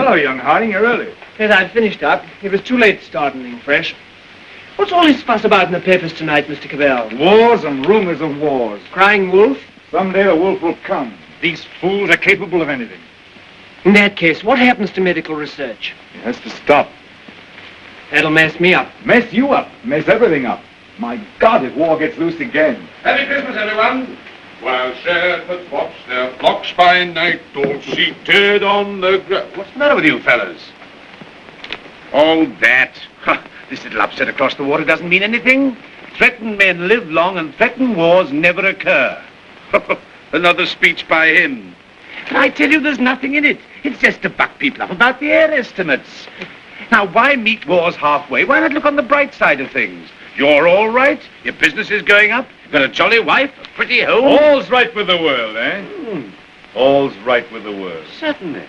Hello, young Harding. You're early. Yes, I've finished up. It was too late to start anything fresh. What's all this fuss about in the papers tonight, Mr. Cabal? Wars and rumors of wars. Crying wolf? Someday the wolf will come. These fools are capable of anything. In that case, what happens to medical research? It has to stop. That'll mess me up. Mess you up. Mess everything up. My God, if war gets loose again. Merry Christmas, everyone. While shepherds watch their flocks by night, all seated on the ground. What's the matter with you fellas? Oh, that. This little upset across the water doesn't mean anything. Threatened men live long and threatened wars never occur. Another speech by him. But I tell you, there's nothing in it. It's just to buck people up about the air estimates. Now, why meet wars halfway? Why not look on the bright side of things? You're all right. Your business is going up. You've got a jolly wife, a pretty home. All's right with the world, eh? All's right with the world. Certainly.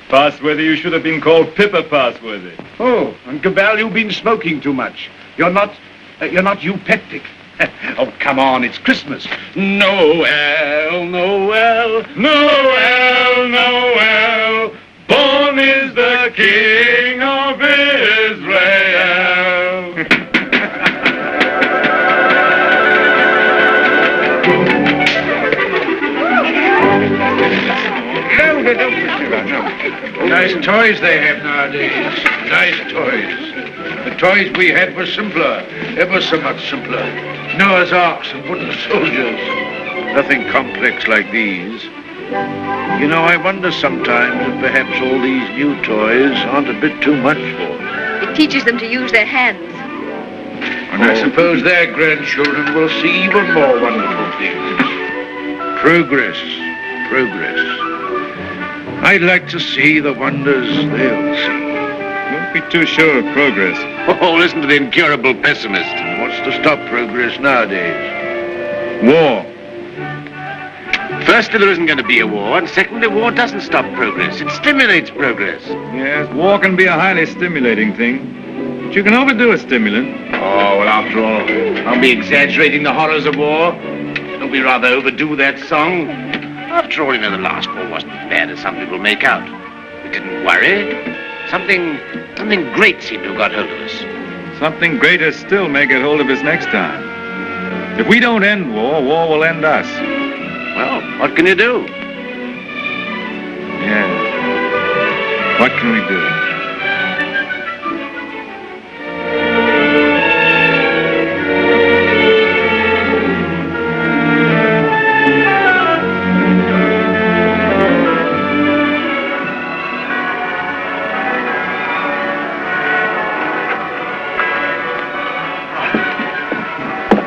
Passworthy, you should have been called Pippa Passworthy. Oh, and Cabal, you've been smoking too much. You're not eupeptic. Oh, come on, it's Christmas. Noel, Noel, Noel, Noel. Born is the King of Israel. Nice toys they have nowadays. Nice toys. The toys we had were simpler, ever so much simpler. Noah's Arks and wooden soldiers. Nothing complex like these. You know, I wonder sometimes if perhaps all these new toys aren't a bit too much for them. It teaches them to use their hands. And I suppose their grandchildren will see even more wonderful things. Progress, progress. I'd like to see the wonders they'll see. Don't be too sure of progress. Oh, listen to the incurable pessimist. What's to stop progress nowadays? War. Firstly, there isn't going to be a war, and secondly, war doesn't stop progress. It stimulates progress. Yes, war can be a highly stimulating thing. But you can overdo a stimulant. Oh, well, after all, I'll be exaggerating the horrors of war. Don't we rather overdo that song? After all, you know, the last war wasn't as bad as some people make out. We didn't worry. Something great seemed to have got hold of us. Something greater still may get hold of us next time. If we don't end war, war will end us. Well, what can you do? Yes. What can we do?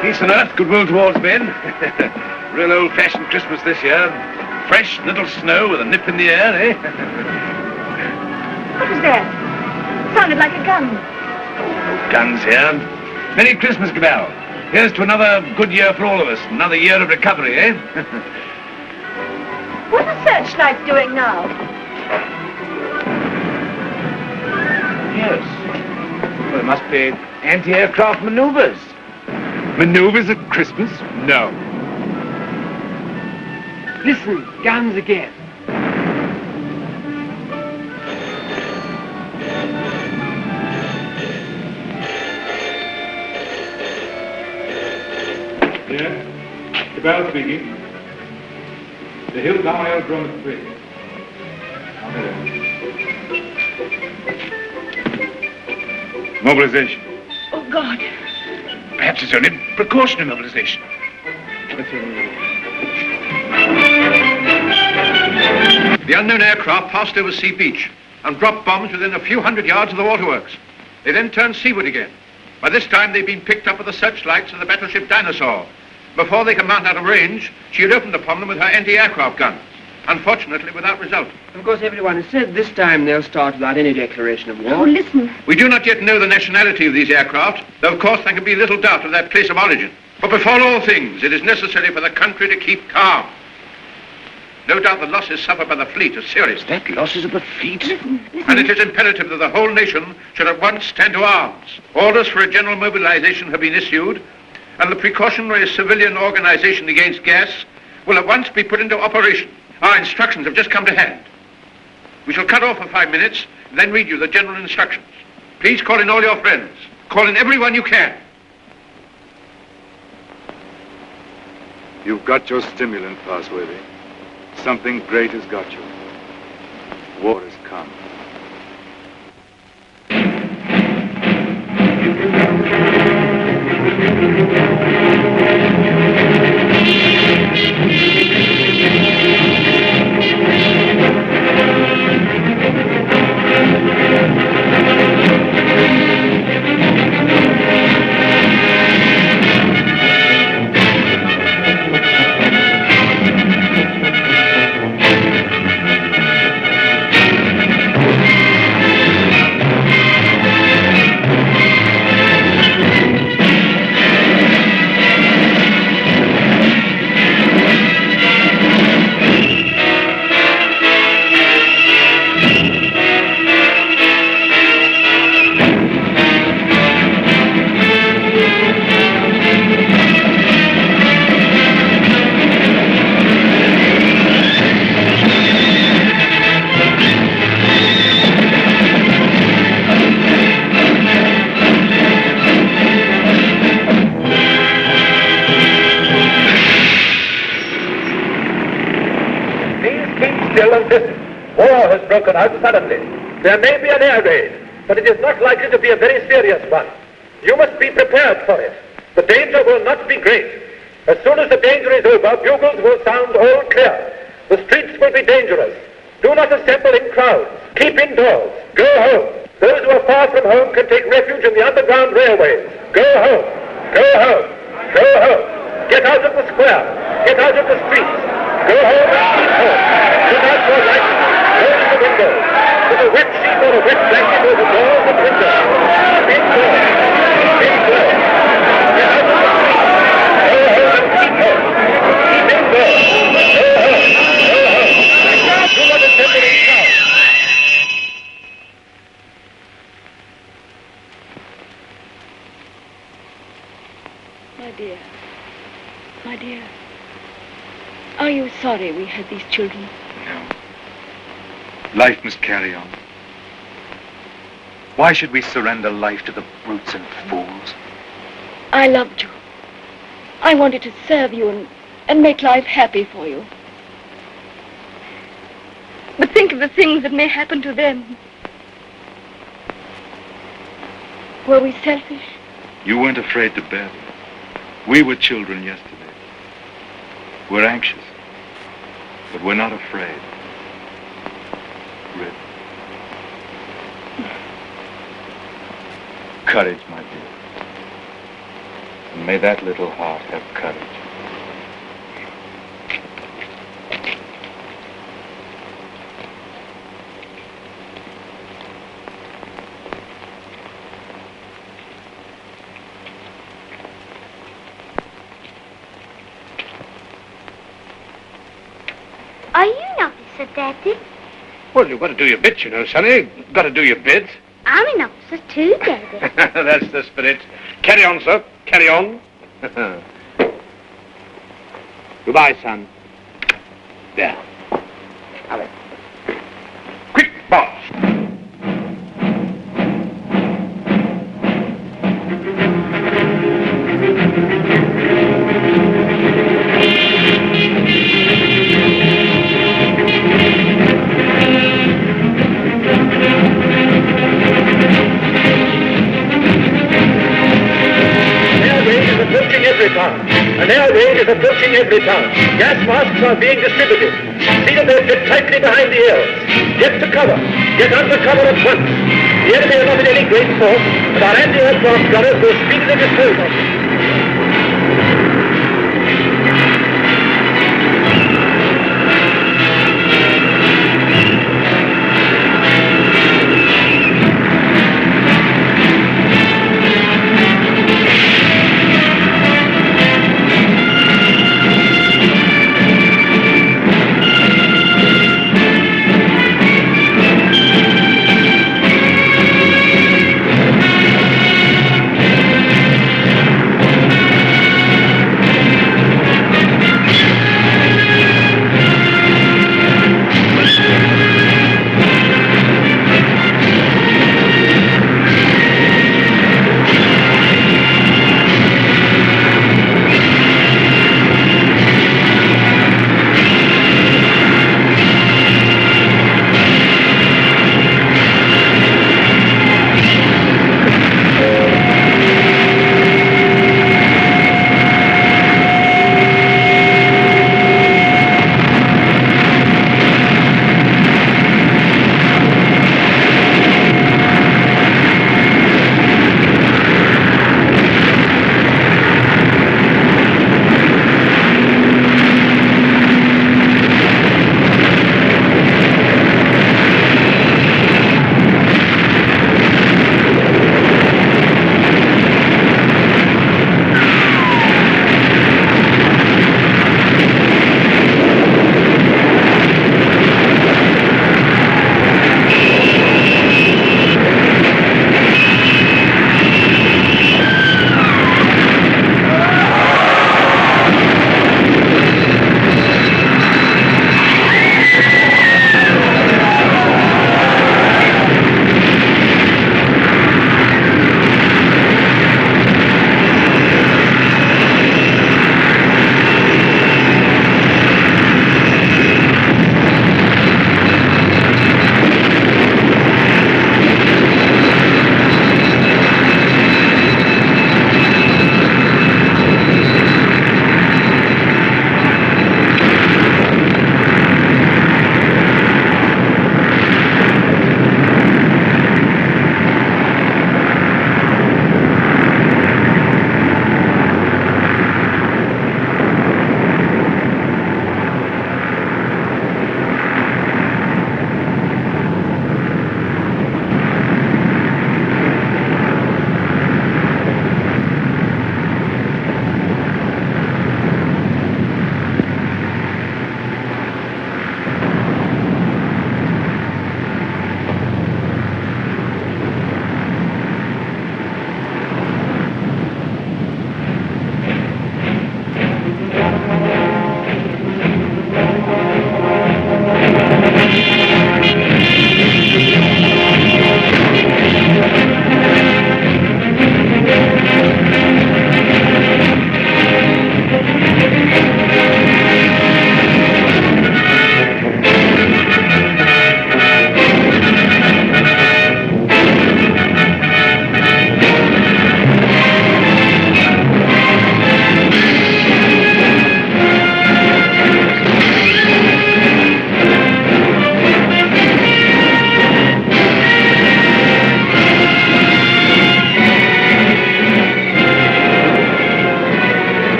Peace on earth, goodwill towards men. Real old-fashioned Christmas this year. Fresh little snow with a nip in the air, eh? What was that? Sounded like a gun. No guns here. Merry Christmas, Cabal. Here's to another good year for all of us. Another year of recovery, eh? What are the searchlights doing now? Yes. Well, it must be anti-aircraft maneuvers. Maneuvers at Christmas? No. Listen, guns again. Yes? Cabal speaking. The Hilltown Aerodrome is free. Mobilization. Oh, God. Perhaps it's only precautionary mobilization. The unknown aircraft passed over Sea Beach and dropped bombs within a few hundred yards of the waterworks. They then turned seaward again. By this time, they'd been picked up with the searchlights of the battleship Dinosaur. Before they could mount out of range, she had opened upon them with her anti-aircraft guns. Unfortunately, without result. Of course, everyone has said this time they'll start without any declaration of war. Oh, listen. We do not yet know the nationality of these aircraft, though of course there can be little doubt of their place of origin. But before all things, it is necessary for the country to keep calm. No doubt the losses suffered by the fleet are serious. That losses of the fleet? And it is imperative that the whole nation should at once stand to arms. Orders for a general mobilization have been issued, and the precautionary civilian organization against gas will at once be put into operation. Our instructions have just come to hand. We shall cut off for 5 minutes, and then read you the general instructions. Please call in all your friends. Call in everyone you can. You've got your stimulant, Passworthy. Something great has got you. War has come. War has broken out suddenly. There may be an air raid, but it is not likely to be a very serious one. You must be prepared for it. The danger will not be great. As soon as the danger is over, bugles will sound all clear. The streets will be dangerous. Do not assemble in crowds. Keep indoors. Go home. Those who are far from home can take refuge in the underground railways. Go home. Go home. Go home. Get out of the square. Get out of the streets. Go home and keep home. Put out your lights. Close the windows. Put a wet sheet or a wet blanket over doors and windows. Keep indoors. Keep indoors. Get out of the streets. Go home and keep home. Keep indoors. Go home. Go home. Do not assemble in crowds. My dear, are you sorry we had these children? No. Life must carry on. Why should we surrender life to the brutes and fools? I loved you. I wanted to serve you and make life happy for you. But think of the things that may happen to them. Were we selfish? You weren't afraid to bear them. We were children yesterday. We're anxious, but we're not afraid. Rip. Courage, my dear. And may that little heart have courage. Are you an officer, Daddy? Well, you've got to do your bit, you know, Sonny. Got to do your bit. I'm an officer too, Daddy. That's the spirit. Carry on, sir. Carry on. Goodbye, son. There. Alex. Quick, boss. An air raid is approaching Everytown. Gas masks are being distributed. See that they fit tightly behind the ears. Get to cover. Get under cover at once. The enemy are not in any great force, but our anti-aircraft gunners will speedily dispose of them.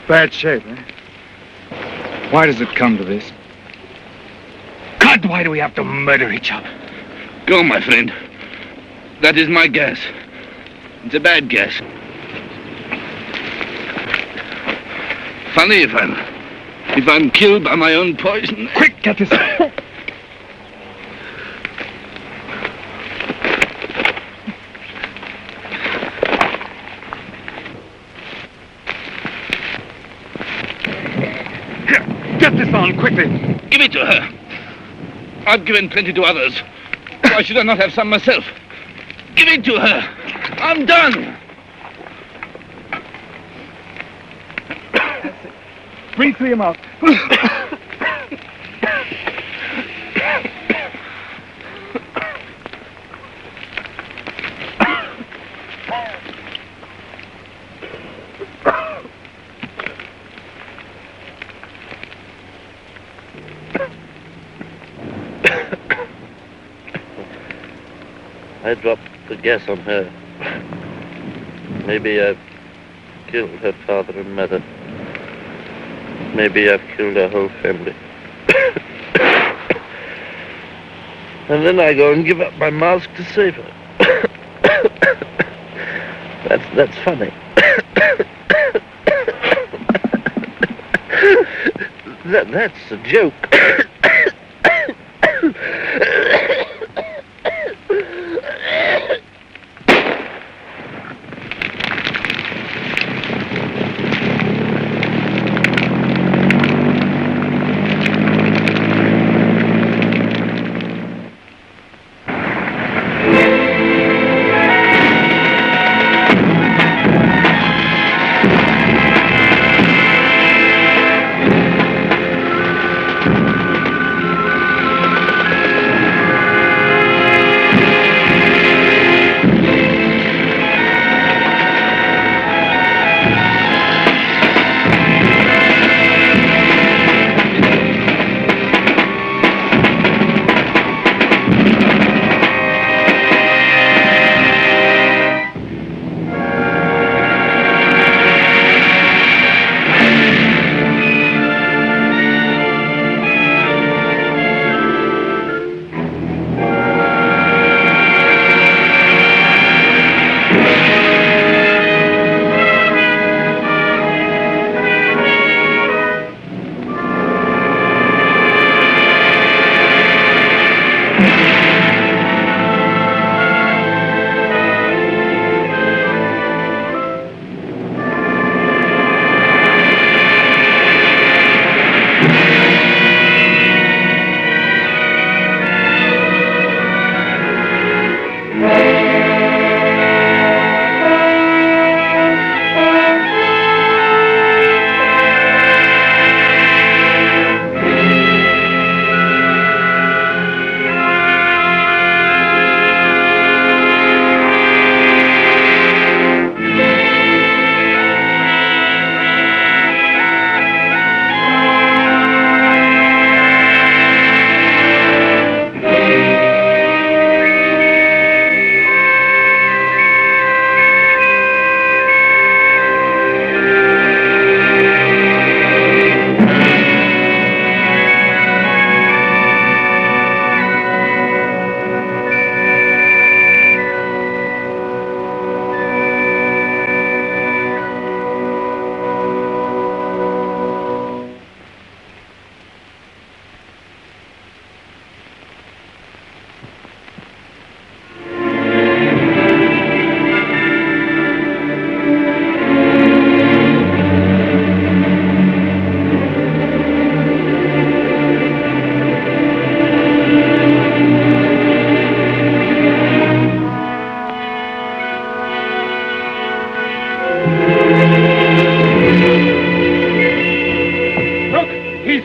Bad shape, eh? Why does it come to this? God, why do we have to murder each other? Go, my friend. That is my guess. It's a bad guess. Funny if I'm killed by my own poison. Quick, get this out. Get this on, quickly. Give it to her. I've given plenty to others. Why should I not have some myself? Give it to her. I'm done. Bring 3 of them out. I dropped the gas on her. Maybe I've killed her father and mother. Maybe I've killed her whole family. And then I go and give up my mask to save her. That's funny. That's a joke.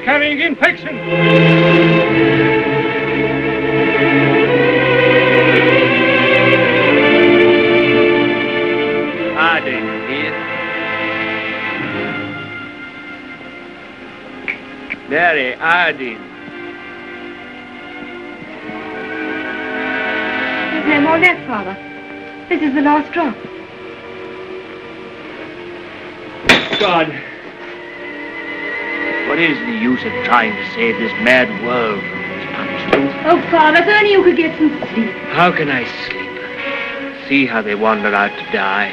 carrying infection. Harding here. Mary, Harding. There's no more left, Father. This is the last drop. God, What is the use of trying to save this mad world from this punishment? Oh, Father, if only you could get some sleep. How can I sleep? See how they wander out to die.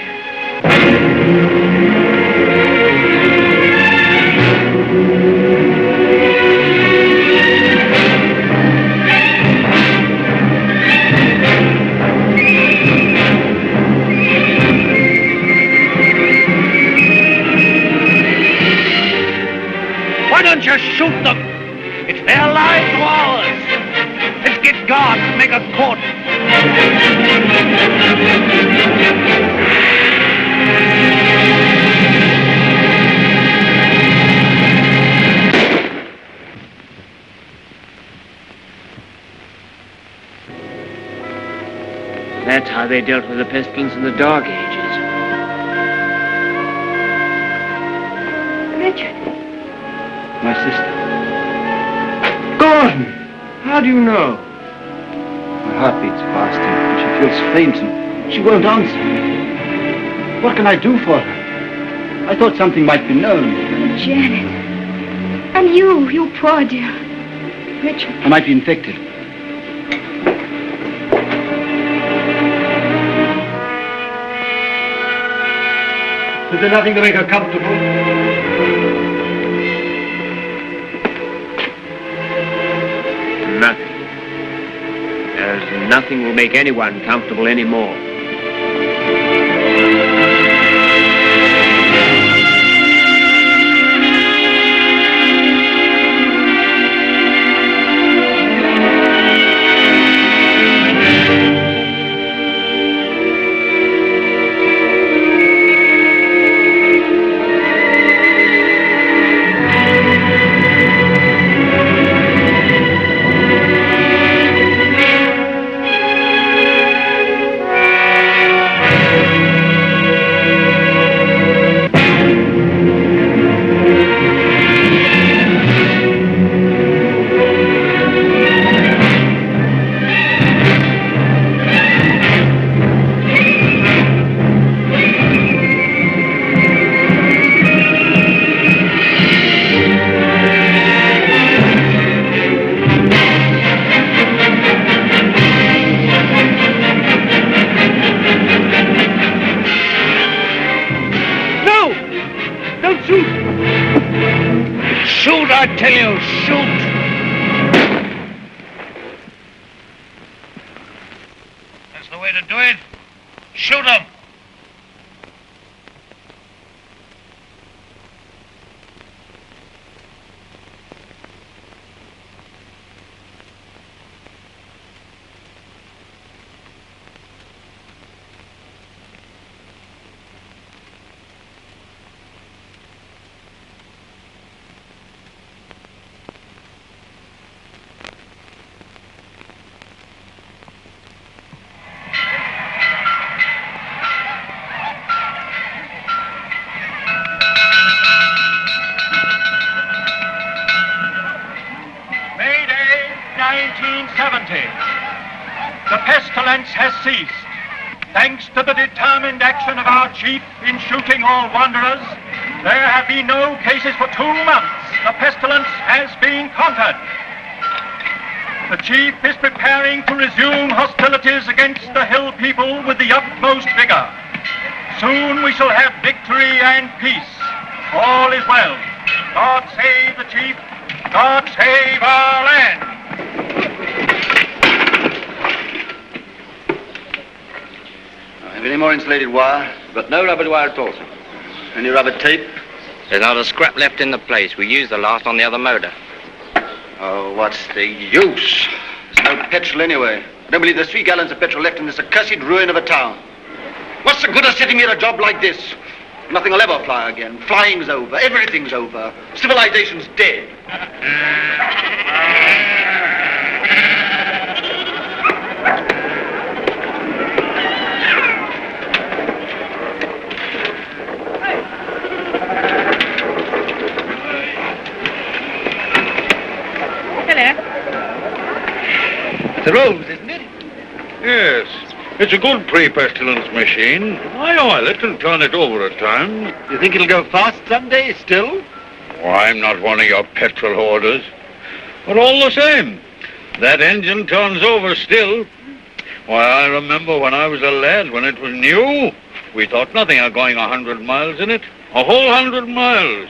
Why don't you shoot them? It's their lives or ours. Let's get guards and make a court. That's how they dealt with the pestilence in the Dark Ages. Richard. My sister. Gordon! How do you know? My heart beats faster, and she feels faint, and she won't answer. What can I do for her? I thought something might be known. Janet. And you poor dear. Richard. I might be infected. Is there nothing to make her comfortable? Nothing. There's nothing will make anyone comfortable anymore. I tell you, shoot! That's the way to do it. Shoot 'em! The pestilence has ceased. Thanks to the determined action of our chief in shooting all wanderers, there have been no cases for 2 months. The pestilence has been conquered. The chief is preparing to resume hostilities against the hill people with the utmost vigor. Soon we shall have victory and peace. All is well. God save the chief. God save our land. Have you any more insulated wire? But no rubber wire at all, sir. Any rubber tape? There's not a scrap left in the place. We used the last on the other motor. Oh, what's the use? There's no petrol anyway. I don't believe there's 3 gallons of petrol left in this accursed ruin of a town. What's the good of sitting here a job like this? Nothing will ever fly again. Flying's over. Everything's over. Civilization's dead. The rose, isn't it? Yes. It's a good pre-pestilence machine. I oil it and turn it over at times. You think it'll go fast someday still? Oh, I'm not one of your petrol hoarders. But all the same, that engine turns over still. Why, I remember when I was a lad, when it was new, we thought nothing of going 100 miles in it. A whole 100 miles.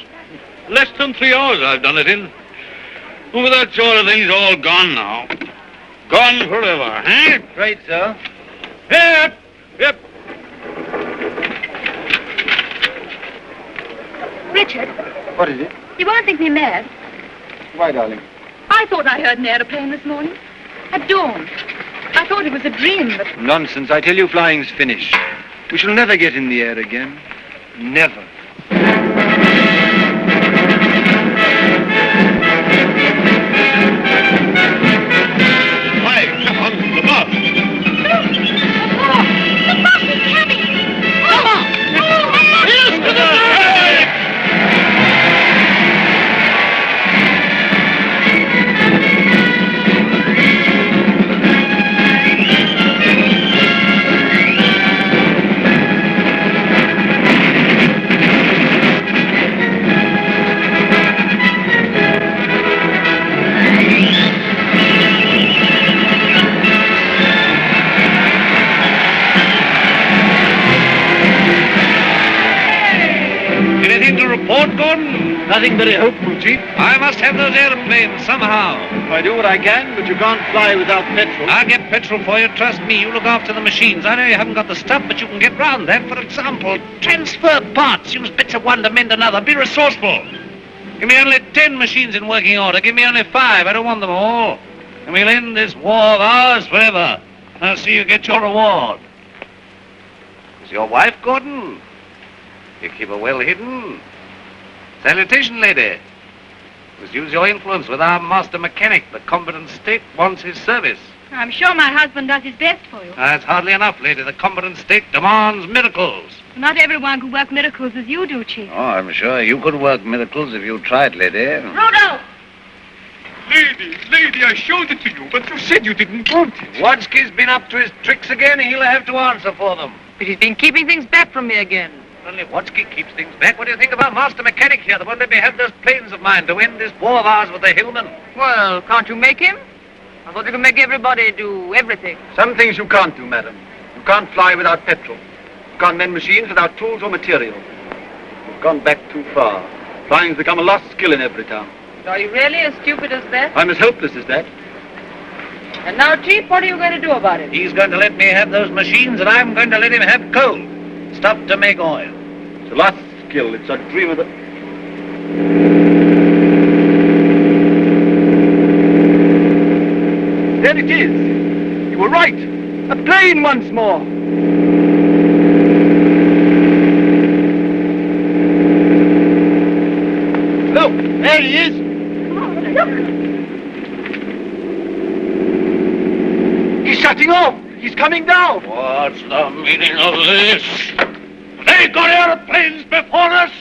Less than 3 hours I've done it in. Oh, that sort of thing's all gone now. Gone forever, eh? Right, sir. Yep, yep. Richard, What is it? you won't think me mad. Why, darling? I thought I heard an aeroplane this morning. At dawn. I thought it was a dream, but... Nonsense. I tell you, flying's finished. We shall never get in the air again. Never. Hi, come on, the bus. The bus is coming! Come on! Here's to the Report, Gordon? Nothing very hopeful, Chief. I must have those airplanes somehow. I do what I can, but you can't fly without petrol. I'll get petrol for you, trust me. You look after the machines. I know you haven't got the stuff, but you can get round that. For example, transfer parts. Use bits of one to mend another. Be resourceful. Give me only 10 machines in working order. Give me only 5. I don't want them all. And we'll end this war of ours forever. I'll see you get your reward. Is your wife, Gordon? You keep her well hidden. Salutation, lady. Must use your influence with our master mechanic. The combatant state wants his service. I'm sure my husband does his best for you. That's hardly enough, lady. The combatant state demands miracles. Not everyone can work miracles as you do, Chief. Oh, I'm sure you could work miracles if you tried, lady. Rudolph! Lady, I showed it to you, but you said you didn't want it. Wadsky's been up to his tricks again. He'll have to answer for them. But he's been keeping things back from me again. Only Wadsky keeps things back. What do you think of our master mechanic here that won't let me have those planes of mine to end this war of ours with the Hillmen? Well, can't you make him? I thought you could make everybody do everything. Some things you can't do, madam. You can't fly without petrol. You can't mend machines without tools or material. You've gone back too far. Flying's become a lost skill in Everytown. Are you really as stupid as that? I'm as helpless as that. And now, Chief, what are you going to do about it? He's going to let me have those machines, and I'm going to let him have coal. Stuff to make oil. It's a lost skill. It's a dream of the... There it is. You were right. A plane once more. Look, there he is. Look! He's shutting off. He's coming down. What's the meaning of this? They got aeroplanes before us,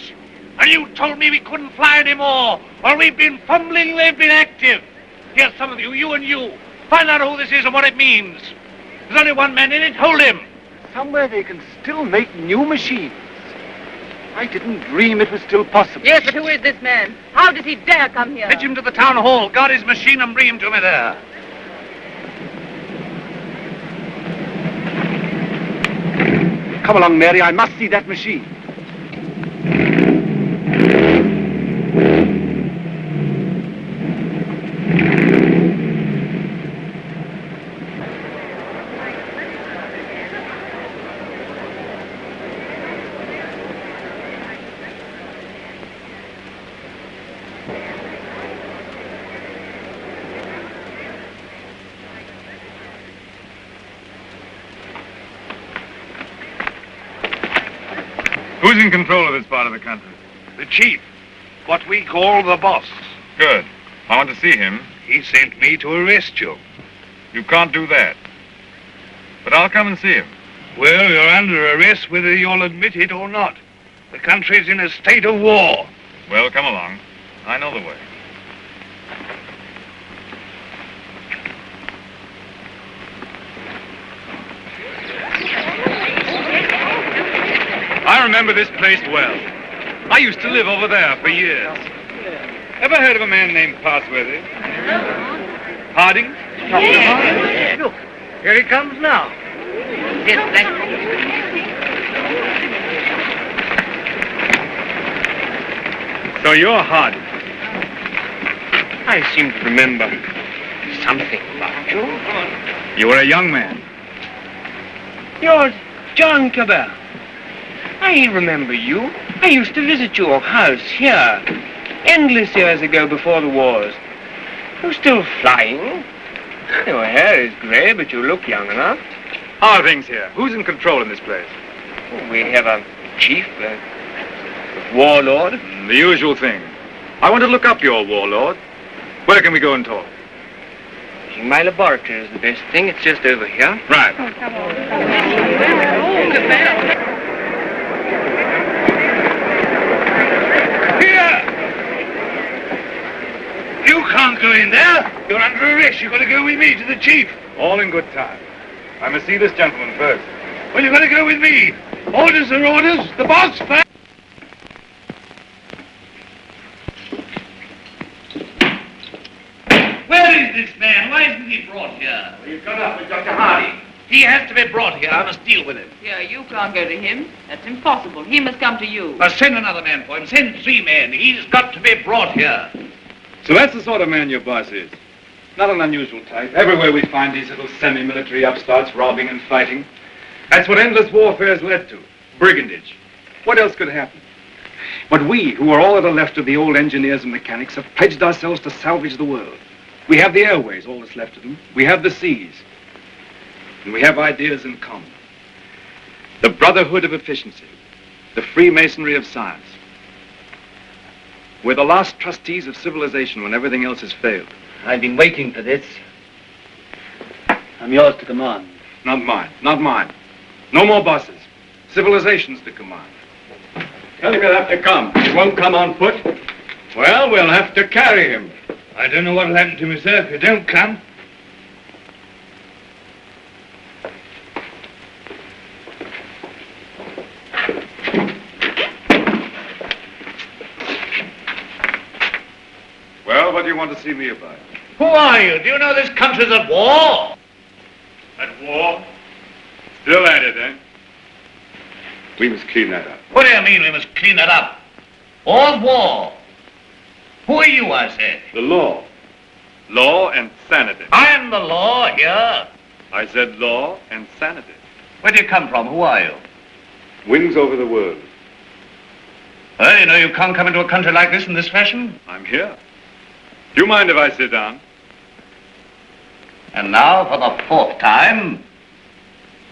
and you told me we couldn't fly anymore. While we've been fumbling, they've been active. Here, some of you, you and you, find out who this is and what it means. There's only one man in it. Hold him. Somewhere they can still make new machines. I didn't dream it was still possible. Yes, but who is this man? How does he dare come here? Fetch him to the town hall. Guard his machine and bring him to me there. Come along, Mary. I must see that machine. Who's in control of this part of the country? The chief. What we call the boss. Good. I want to see him. He sent me to arrest you. You can't do that. But I'll come and see him. Well, you're under arrest whether you'll admit it or not. The country's in a state of war. Well, come along. I know the way. I remember this place well. I used to live over there for years. Ever heard of a man named Parsworthy? Harding? Look, here he comes now. So you're Harding. I seem to remember something about you. You were a young man. You're John Cabal. I remember you. I used to visit your house here endless years ago before the wars. You're still flying. Your hair is grey, but you look young enough. How are things here? Who's in control in this place? We have a chief, a warlord. The usual thing. I want to look up your warlord. Where can we go and talk? My laboratory is the best thing. It's just over here. Right. Oh, come on. Here! You can't go in there. You're under arrest. You've got to go with me to the chief. All in good time. I must see this gentleman first. Well, you've got to go with me. Orders are orders. The boss first. Where is this man? Why isn't he brought here? Well, you've gone up with Dr. Hardy. He has to be brought here. I must deal with him. Yeah, you can't go to him. That's impossible. He must come to you. Send another man for him. Send 3 men. He's got to be brought here. So that's the sort of man your boss is. Not an unusual type. Everywhere we find these little semi-military upstarts robbing and fighting. That's what endless warfare has led to. Brigandage. What else could happen? But we, who are all that are left of the old engineers and mechanics, have pledged ourselves to salvage the world. We have the airways, all that's left of them. We have the seas. And we have ideas in common. The brotherhood of efficiency. The Freemasonry of science. We're the last trustees of civilization when everything else has failed. I've been waiting for this. I'm yours to command. Not mine. Not mine. No more bosses. Civilization's to command. Tell him he'll have to come. He won't come on foot. Well, we'll have to carry him. I don't know what'll happen to me, sir, if you don't come. Well, what do you want to see me about? Who are you? Do you know this country's at war? At war? Still at it, eh? We must clean that up. What do you mean we must clean that up? All's war. Who are you, I said? The law. Law and sanity. I'm the law here. I said law and sanity. Where do you come from? Who are you? Wings over the world. Well, you know you can't come into a country like this in this fashion. I'm here. Do you mind if I sit down? And now, for the 4th time,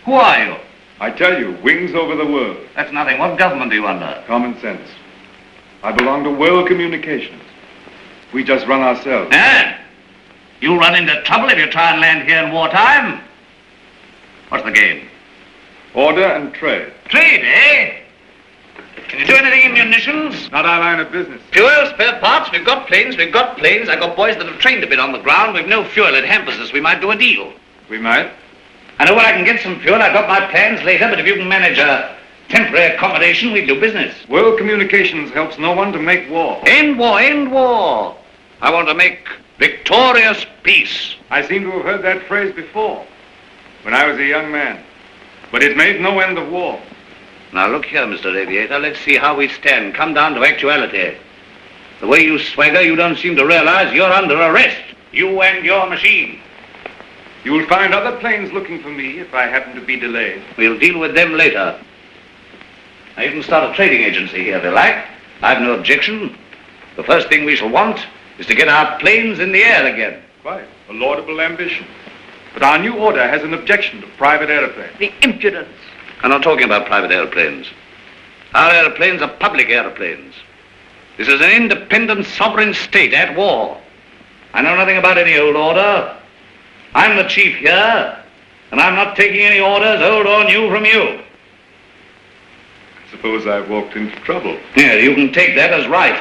who are you? I tell you, wings over the world. That's nothing. What government are you under? Common sense. I belong to world communications. We just run ourselves. And you'll run into trouble if you try and land here in wartime. What's the game? Order and trade. Trade, eh? Can you do anything in munitions? Not our line of business. Fuel, spare parts, we've got planes. I've got boys that have trained a bit on the ground. We've no fuel, it hampers us. We might do a deal. We might? I know where I can get some fuel. I've got my plans later, but if you can manage a temporary accommodation, we'll do business. World communications helps no one to make war. End war, end war. I want to make victorious peace. I seem to have heard that phrase before, when I was a young man. But it made no end of war. Now look here, Mr. Aviator, let's see how we stand. Come down to actuality. The way you swagger, you don't seem to realize you're under arrest. You and your machine. You'll find other planes looking for me if I happen to be delayed. We'll deal with them later. Now you can start a trading agency here if you like. I've no objection. The first thing we shall want is to get our planes in the air again. Quite. A laudable ambition. But our new order has an objection to private airplanes. The impudence. I'm not talking about private airplanes. Our airplanes are public airplanes. This is an independent sovereign state at war. I know nothing about any old order. I'm the chief here, and I'm not taking any orders, old or new, from you. I suppose I've walked into trouble. Yeah, you can take that as right.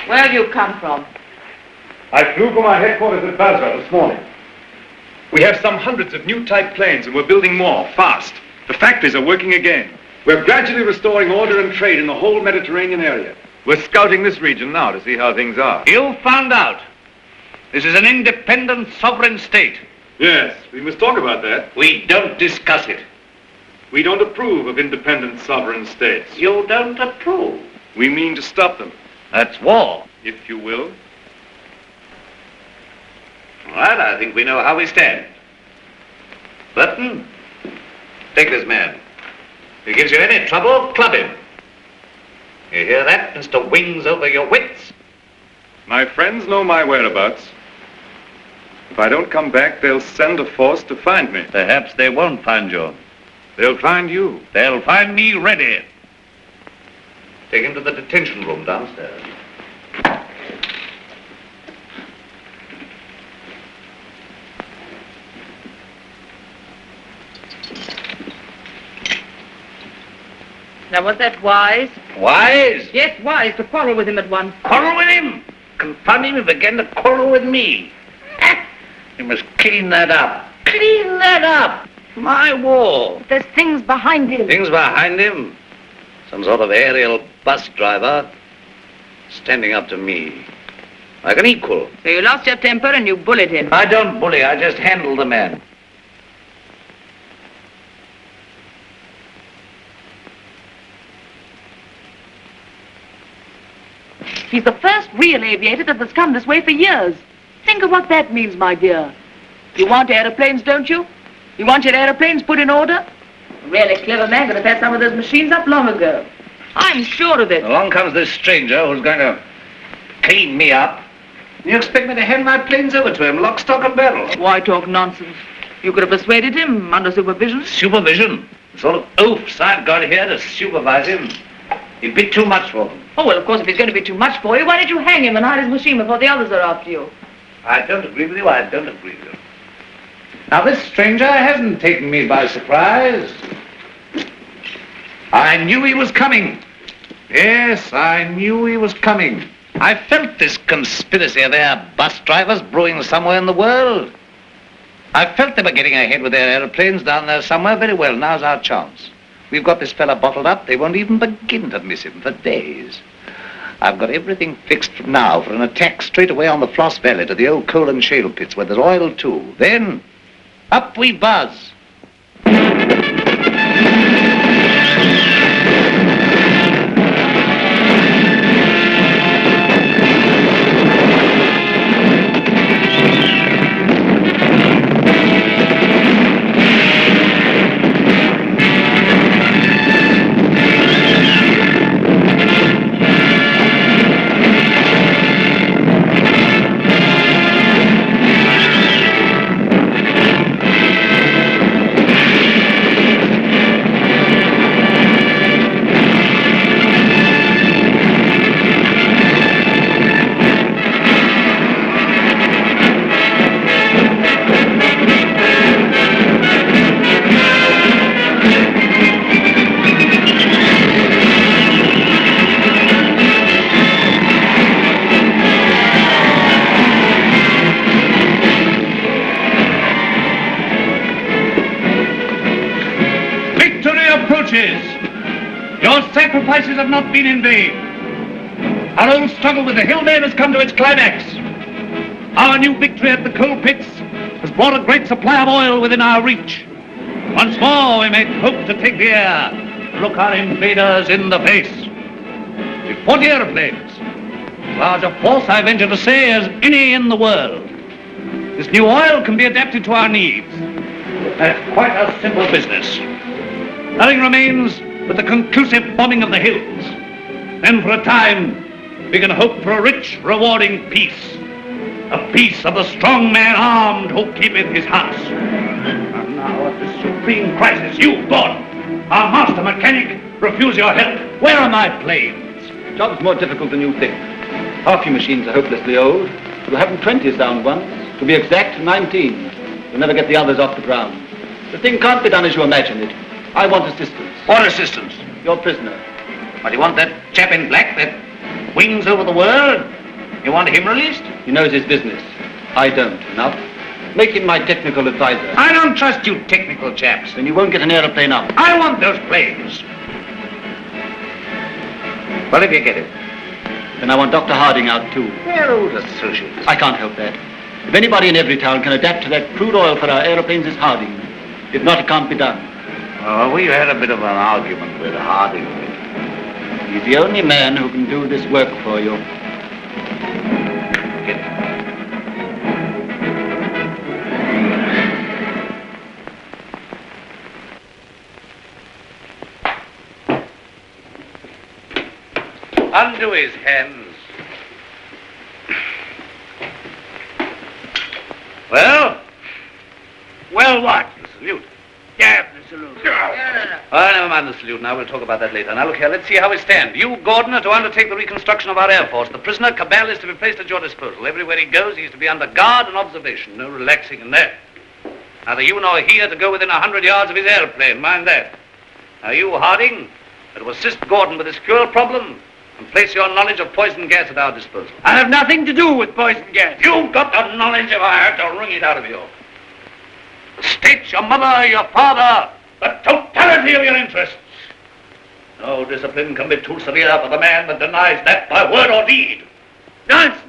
Where have you come from? I flew from our headquarters at Basra this morning. We have some hundreds of new type planes, and we're building more, fast. The factories are working again. We're gradually restoring order and trade in the whole Mediterranean area. We're scouting this region now to see how things are. You found out. This is an independent sovereign state. Yes, we must talk about that. We don't discuss it. We don't approve of independent sovereign states. You don't approve. We mean to stop them. That's war. If you will. All right, I think we know how we stand. Burton, take this man. If he gives you any trouble, club him. You hear that, Mr. Wings over your wits? My friends know my whereabouts. If I don't come back, they'll send a force to find me. Perhaps they won't find you. They'll find you. They'll find me ready. Take him to the detention room downstairs. Now, was that wise? Wise? Yes, wise, to quarrel with him at once. Quarrel with him? Confound him, he began to quarrel with me. You must clean that up. Clean that up. My war. There's things behind him. Things behind him? Some sort of aerial bus driver standing up to me like an equal. So you lost your temper and you bullied him. I don't bully, I just handle the man. He's the first real aviator that has come this way for years. Think of what that means, my dear. You want aeroplanes, don't you? You want your aeroplanes put in order? A really clever man could have had some of those machines up long ago. I'm sure of it. Along comes this stranger who's going to clean me up. You expect me to hand my planes over to him, lock, stock, and barrel? Why talk nonsense? You could have persuaded him under supervision. Supervision? The sort of oafs I've got here to supervise him. He'd be too much for them. Oh, well, of course, if he's going to be too much for you, why don't you hang him and hide his machine before the others are after you? I don't agree with you, I don't agree with you. Now, this stranger hasn't taken me by surprise. I knew he was coming. Yes, I knew he was coming. I felt this conspiracy of their bus drivers brewing somewhere in the world. I felt they were getting ahead with their aeroplanes down there somewhere. Very well, now's our chance. We've got this fella bottled up. They won't even begin to miss him for days. I've got everything fixed now for an attack straight away on the Floss Valley to the old coal and shale pits where there's oil too. Then, up we buzz. Your sacrifices have not been in vain. Our old struggle with the hillmen has come to its climax. Our new victory at the coal pits has brought a great supply of oil within our reach. Once more we may hope to take the air, to look our invaders in the face. With 40 aeroplanes, as large a force, I venture to say, as any in the world. This new oil can be adapted to our needs. That's quite a simple business. Nothing remains but the conclusive bombing of the hills. Then for a time, we can hope for a rich, rewarding peace. A peace of the strong man armed who keepeth his house. And now at this supreme crisis, you, God, our master mechanic, refuse your help. Where are my planes? Job's more difficult than you think. Half your machines are hopelessly old. You'll have them 20 sound ones. To be exact, 19. You'll never get the others off the ground. The thing can't be done as you imagine it. I want assistance. What assistance? Your prisoner. What, you want that chap in black that wings over the world? You want him released? He knows his business. I don't. Enough. Make him my technical advisor. I don't trust you technical chaps. Then you won't get an aeroplane up. I want those planes. Well, if you get it. Then I want Dr. Harding out too. They're old associates. I can't help that. If anybody in Everytown can adapt to that crude oil for our aeroplanes, it's Harding. If not, it can't be done. Oh, we had a bit of an argument with Harding. He's the only man who can do this work for you. Get it. Undo his hands. Well? Well, what? The salute. Yeah, the salute. Oh, never mind the salute now. We'll talk about that later. Now, look here. Let's see how we stand. You, Gordon, are to undertake the reconstruction of our Air Force. The prisoner, Cabal, is to be placed at your disposal. Everywhere he goes, he's to be under guard and observation. No relaxing in that. Neither you nor he are to go within 100 yards of his airplane. Mind that. Now, you, Harding, are to assist Gordon with his fuel problem and place your knowledge of poison gas at our disposal. I have nothing to do with poison gas. You've got the knowledge if I had to wring it out of you. The state, your mother, your father, the totality of your interests. No discipline can be too severe for the man that denies that by word or deed. Nonsense.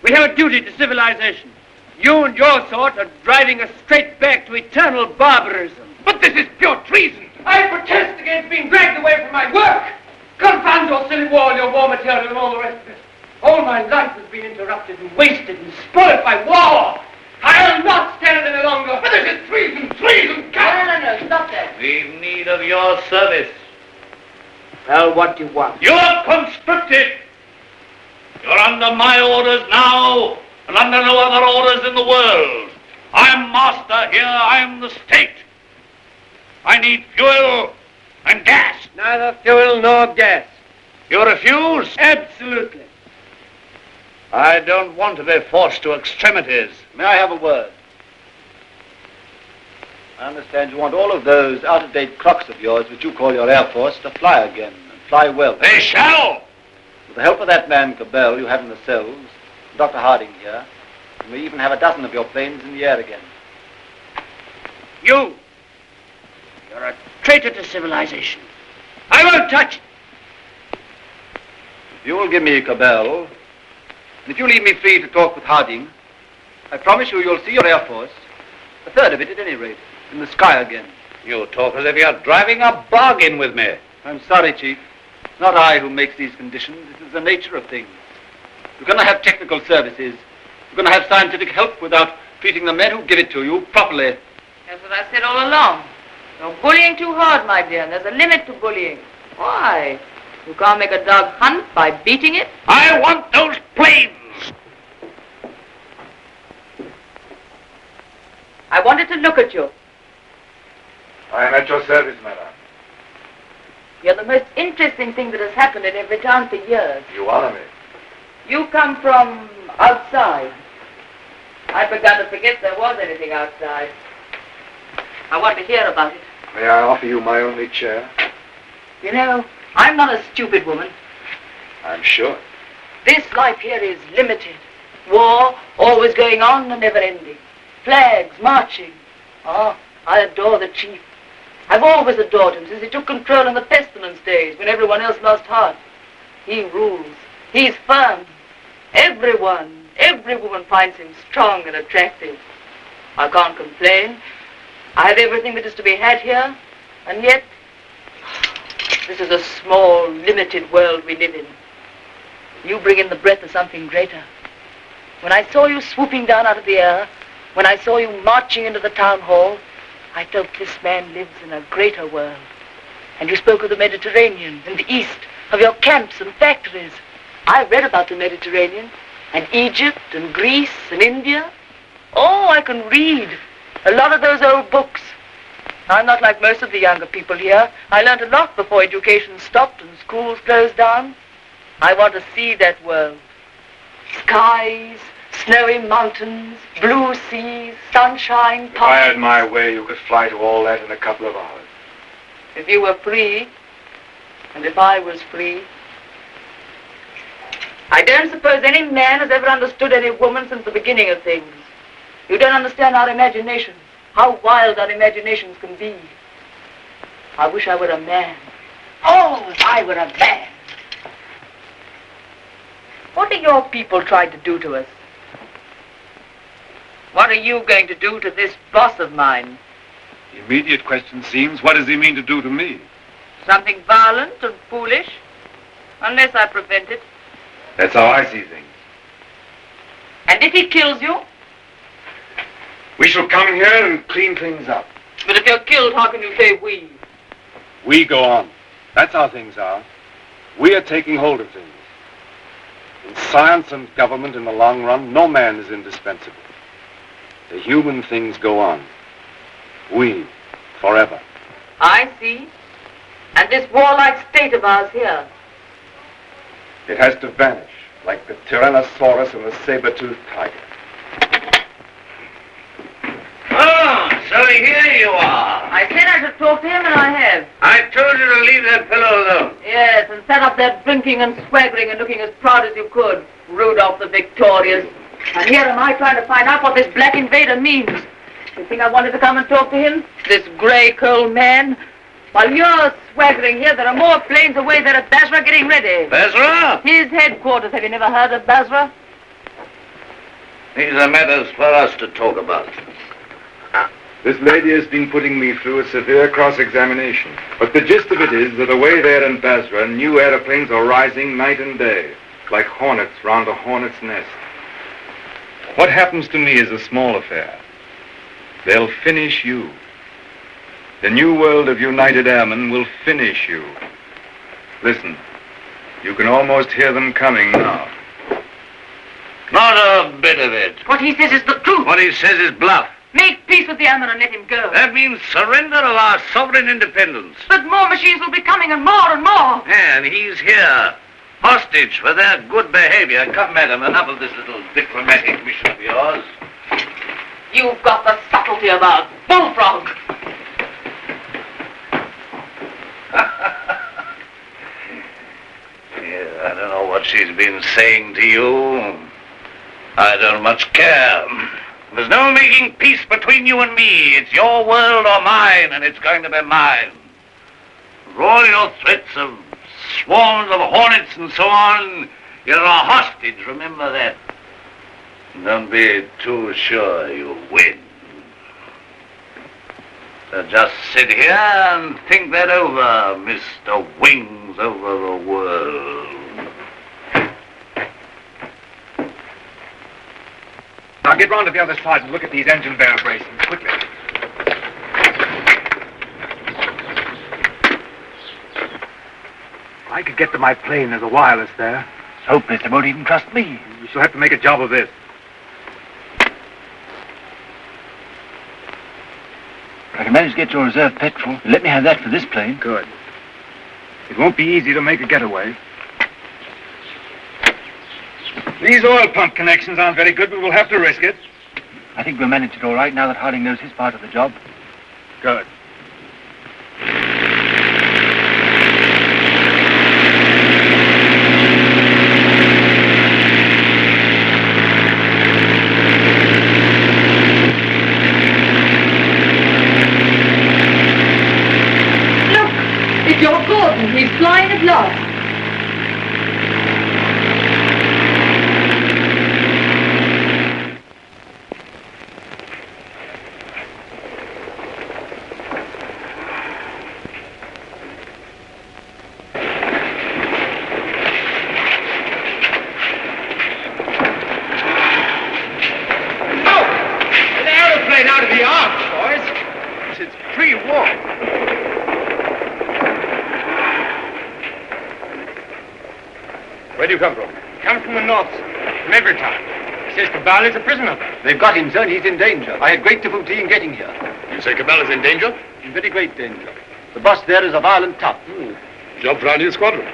We have a duty to civilization. You and your sort are driving us straight back to eternal barbarism. But this is pure treason. I protest against being dragged away from my work. Confound your silly war, your war material, and all the rest of it. All my life has been interrupted and wasted and spoiled by war. I'll not stand it any longer. But this is treason, treason, No, stop that. We've need of your service. Well, what do you want? You're conscripted. You're under my orders now, and under no other orders in the world. I'm master here, I'm the state. I need fuel and gas. Neither fuel nor gas. You refuse? Absolutely. I don't want to be forced to extremities. May I have a word? I understand you want all of those out-of-date clocks of yours, which you call your Air Force, to fly again, and fly well. They shall! With the help of that man, Cabal, you have in the cells, Dr. Harding here, you may even have a dozen of your planes in the air again. You're a traitor to civilization. I won't touch it. If you will give me Cabal, and if you leave me free to talk with Harding, I promise you'll see your Air Force, a third of it at any rate, in the sky again. You talk as if you're driving a bargain with me. I'm sorry, Chief. It's not I who makes these conditions. It is the nature of things. You're going to have technical services. You're going to have scientific help without treating the men who give it to you properly. That's what I said all along. You're bullying too hard, my dear, and there's a limit to bullying. Why? You can't make a dog hunt by beating it? I want those planes! I wanted to look at you. I am at your service, madam. You're the most interesting thing that has happened in Everytown for years. You honor me. You come from outside. I'd begun to forget there was anything outside. I want to hear about it. May I offer you my only chair? You know, I'm not a stupid woman. I'm sure. This life here is limited. War, always going on and never ending. Flags, marching. Oh, I adore the chief. I've always adored him since he took control in the pestilence days when everyone else lost heart. He rules. He's firm. Every woman finds him strong and attractive. I can't complain. I have everything that is to be had here, and yet this is a small, limited world we live in. You bring in the breath of something greater. When I saw you swooping down out of the air, when I saw you marching into the town hall, I felt this man lives in a greater world. And you spoke of the Mediterranean and the East, of your camps and factories. I read about the Mediterranean, and Egypt and Greece and India. Oh, I can read a lot of those old books. I'm not like most of the younger people here. I learned a lot before education stopped and schools closed down. I want to see that world. Skies, snowy mountains, blue seas, sunshine, If I had my way, you could fly to all that in a couple of hours. If you were free, and if I was free. I don't suppose any man has ever understood any woman since the beginning of things. You don't understand our imagination, how wild our imaginations can be. I wish I were a man. Oh, if I were a man. What are your people trying to do to us? What are you going to do to this boss of mine? The immediate question seems, what does he mean to do to me? Something violent and foolish? Unless I prevent it. That's how I see things. And if he kills you? We shall come here and clean things up. But if you're killed, how can you say we? We go on. That's how things are. We are taking hold of things. In science and government, in the long run, no man is indispensable. The human things go on. We, forever. I see. And this warlike state of ours here. It has to vanish, like the Tyrannosaurus and the saber-toothed tiger. Oh, so here you are. I said I should talk to him, and I have. I told you to leave that fellow alone. Yes, and set up there drinking and swaggering and looking as proud as you could. Rudolph the Victorious. And here am I trying to find out what this black invader means. You think I wanted to come and talk to him? This grey-curled man? While you're swaggering here, there are more planes away there at Basra getting ready. Basra? His headquarters. Have you never heard of Basra? These are matters for us to talk about. This lady has been putting me through a severe cross-examination. But the gist of it is that away there in Basra, new aeroplanes are rising night and day, like hornets round a hornet's nest. What happens to me is a small affair. They'll finish you. The new world of United Airmen will finish you. Listen, you can almost hear them coming now. Not a bit of it. What he says is the truth. What he says is bluff. Make peace with the airmen and let him go. That means surrender of our sovereign independence. But more machines will be coming, and more and more. And he's here, hostage for their good behavior. Come, madam, enough of this little diplomatic mission of yours. You've got the subtlety of a bullfrog. Yeah, I don't know what she's been saying to you. I don't much care. There's no making peace between you and me. It's your world or mine, and it's going to be mine. For all your threats of swarms of hornets and so on, you're a hostage, remember that. Don't be too sure you win. So just sit here and think that over, Mr. Wings over the world. Now get round to the other side and look at these engine vibrations, quickly. I could get to my plane. There's a wireless there. It's hopeless. They won't even trust me. We shall have to make a job of this. I can manage to get your reserve petrol. Let me have that for this plane. Good. It won't be easy to make a getaway. These oil pump connections aren't very good, but we'll have to risk it. I think we'll manage it all right now that Harding knows his part of the job. Good. Look, it's your Gordon. He's flying at last. Where do you come from? Come from the north, from Everytown. He says Cabal is a prisoner. They've got him, sir, and he's in danger. I had great difficulty in getting here. You say Cabal is in danger? In very great danger. The boss there is a violent tough. Job for our new squadron.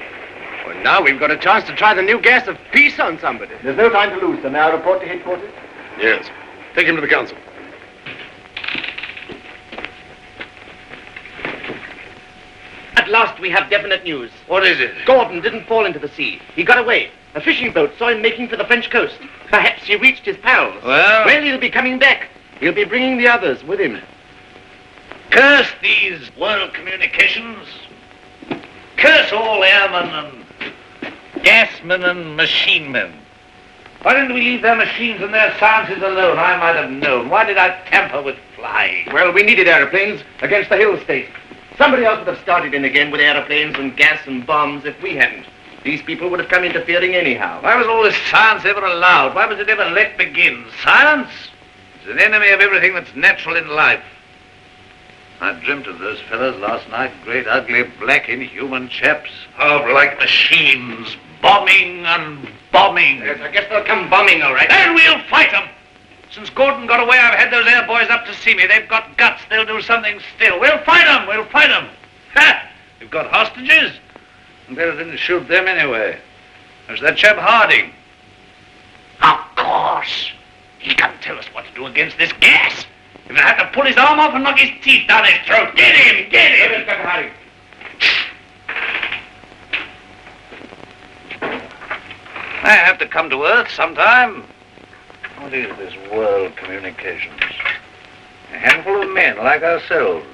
Well, now we've got a chance to try the new gas of peace on somebody. There's no time to lose, sir. May I report to headquarters? Yes. Take him to the council. At last we have definite news. What is it? Gordon didn't fall into the sea. He got away. A fishing boat saw him making for the French coast. Perhaps he reached his pals. Well, he'll be coming back. He'll be bringing the others with him. curse these world communications. Curse all airmen and Gasmen and machine men. Why didn't we leave their machines and their sciences alone? I might have known. Why did I tamper with flying? Well, we needed aeroplanes against the hill state. Somebody else would have started in again with aeroplanes and gas and bombs if we hadn't. These people would have come interfering anyhow. Why was all this science ever allowed? Why was it ever let begin? Science is an enemy of everything that's natural in life. I dreamt of those fellows last night, great, ugly, black, inhuman chaps, powerful like machines, bombing and bombing. Yes, I guess they'll come bombing, all right. Then we'll fight them. Since Gordon got away, I've had those air boys up to see me. They've got guts. They'll do something still. We'll fight them. We'll fight them. Ha! We've got hostages. And better than to shoot them anyway. There's that chap Harding. Of course. He can tell us what to do against this gas. If I have to pull his arm off and knock his teeth down his throat. Get him! Get him! Inspector Harding. I have to come to Earth sometime. What is this world communications? A handful of men like ourselves.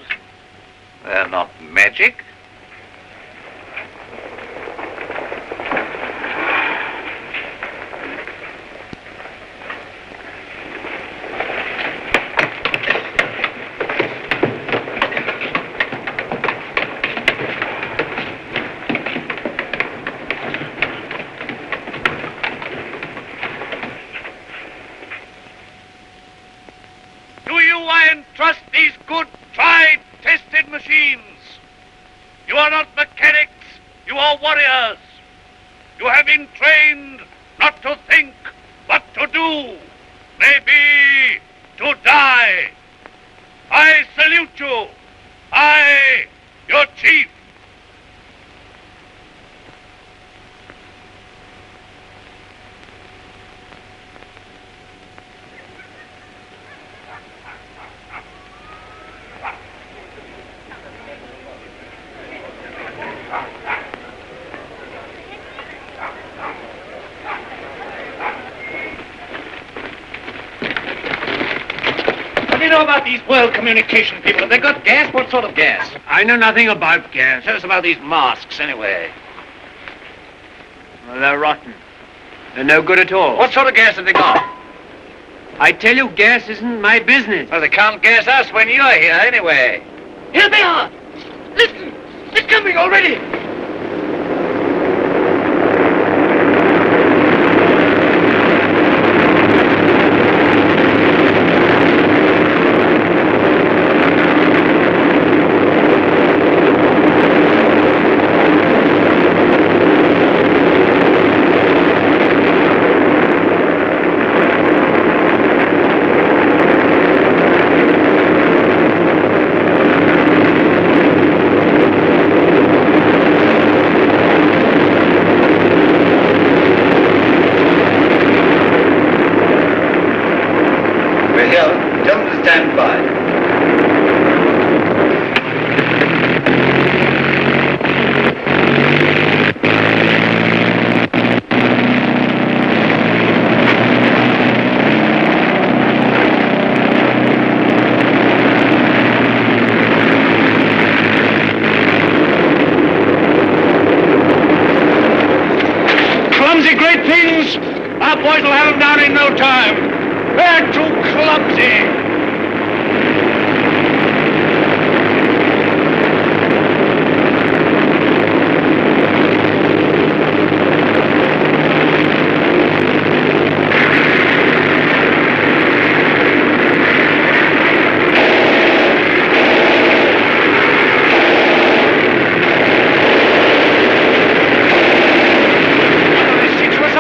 They're not magic. Trust these good, tried, tested machines. You are not mechanics, you are warriors. You have been trained not to think, but to do. Maybe to die. I salute you. I, your chief. What do you know about these world communication people? Have they got gas? What sort of gas? I know nothing about gas. Tell us about these masks, anyway. Well, they're rotten. They're no good at all. What sort of gas have they got? I tell you, gas isn't my business. Well, they can't gas us when you're here, anyway. Here they are. Listen, they're coming already. boys will have them down in no time. They're too clumsy.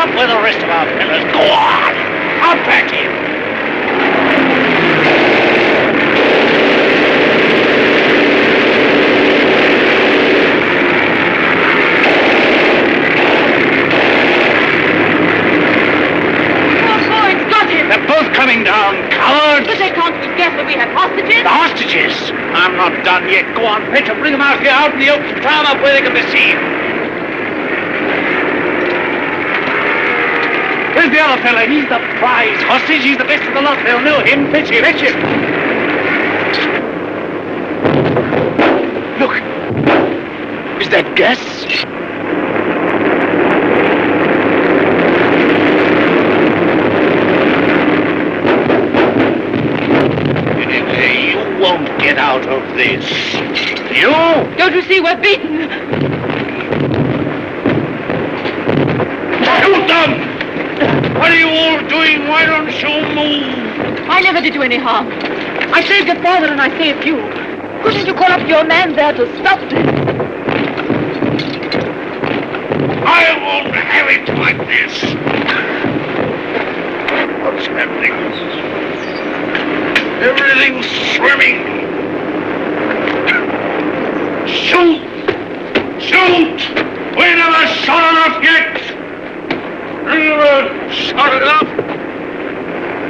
With the rest of our fellas. Go on! Up at him! Oh, boys, got him! They're both coming down, cowards! But they can't be guessed that we have hostages. The hostages? I'm not done yet. Go on, Petra, bring them out here, out in the open. Tie them up where they can be seen. Where's the other fella? He's the prize hostage. He's the best of the lot. They'll know him. Fetch him. Fetch him. Look. Is that gas? get out of this. You? Don't you see we're beaten? Shoot them! What are you all doing? Why don't you move? I never did you any harm. I saved your father and I saved you. Couldn't you call up your man there to stop them? I won't have it like this. What's happening? Everything's swimming. Shoot! Shoot! We never shot enough yet! We never shot enough!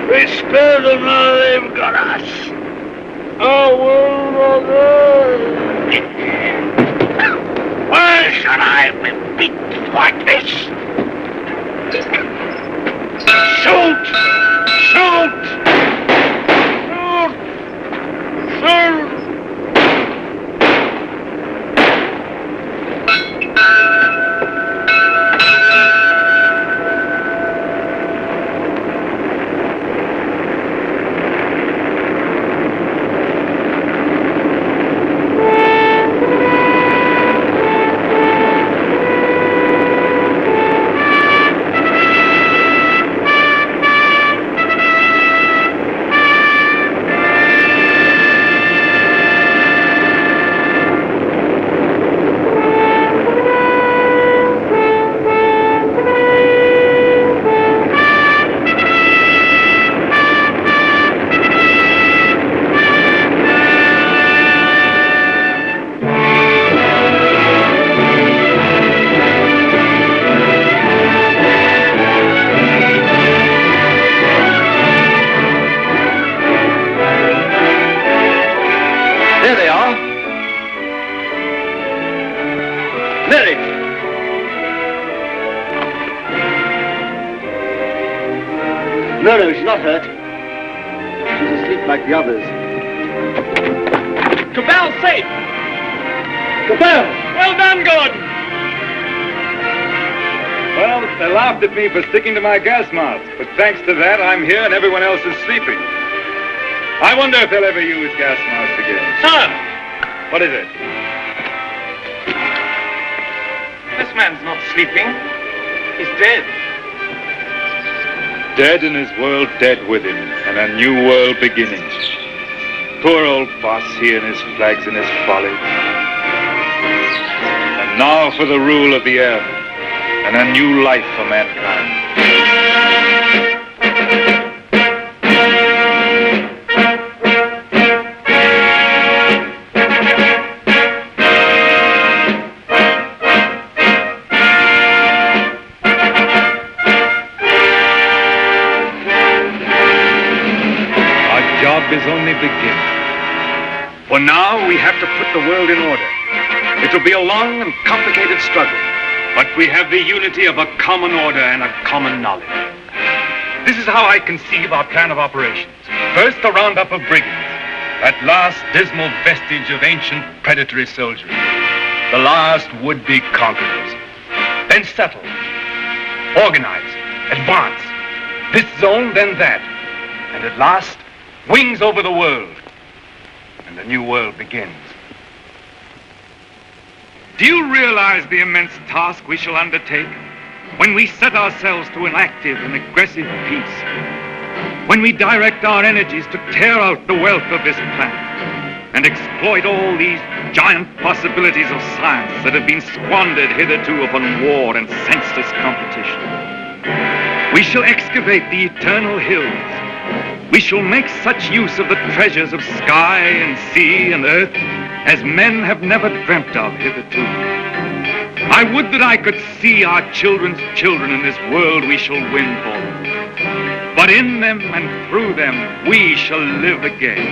We spared them, now they've got us. Oh, why should I be beaten like this? Shoot! Shoot! Shoot! Shoot! No, she's not hurt. She's asleep like the others. Cabal safe! Cabal! Well done, Gordon! Well, they laughed at me for sticking to my gas mask, but thanks to that, I'm here and everyone else is sleeping. I wonder if they'll ever use gas masks again. Sir! What is it? This man's not sleeping. He's dead. Dead and his world dead with him, and a new world beginning. Poor old boss, he and his flags and his folly. And now for the rule of the air, and a new life for mankind. Is only beginning. For now, we have to put the world in order. It will be a long and complicated struggle, but we have the unity of a common order and a common knowledge. This is how I conceive our plan of operations. First, a roundup of brigands, that last dismal vestige of ancient predatory soldiery, the last would-be conquerors. Then settle, organize, advance, this zone, then that, and at last, wings over the world, and a new world begins. Do you realize the immense task we shall undertake when we set ourselves to an active and aggressive peace? When we direct our energies to tear out the wealth of this planet and exploit all these giant possibilities of science that have been squandered hitherto upon war and senseless competition? We shall excavate the eternal hills. We shall make such use of the treasures of sky and sea and earth as men have never dreamt of hitherto. I would that I could see our children's children in this world we shall win for them. But in them and through them we shall live again.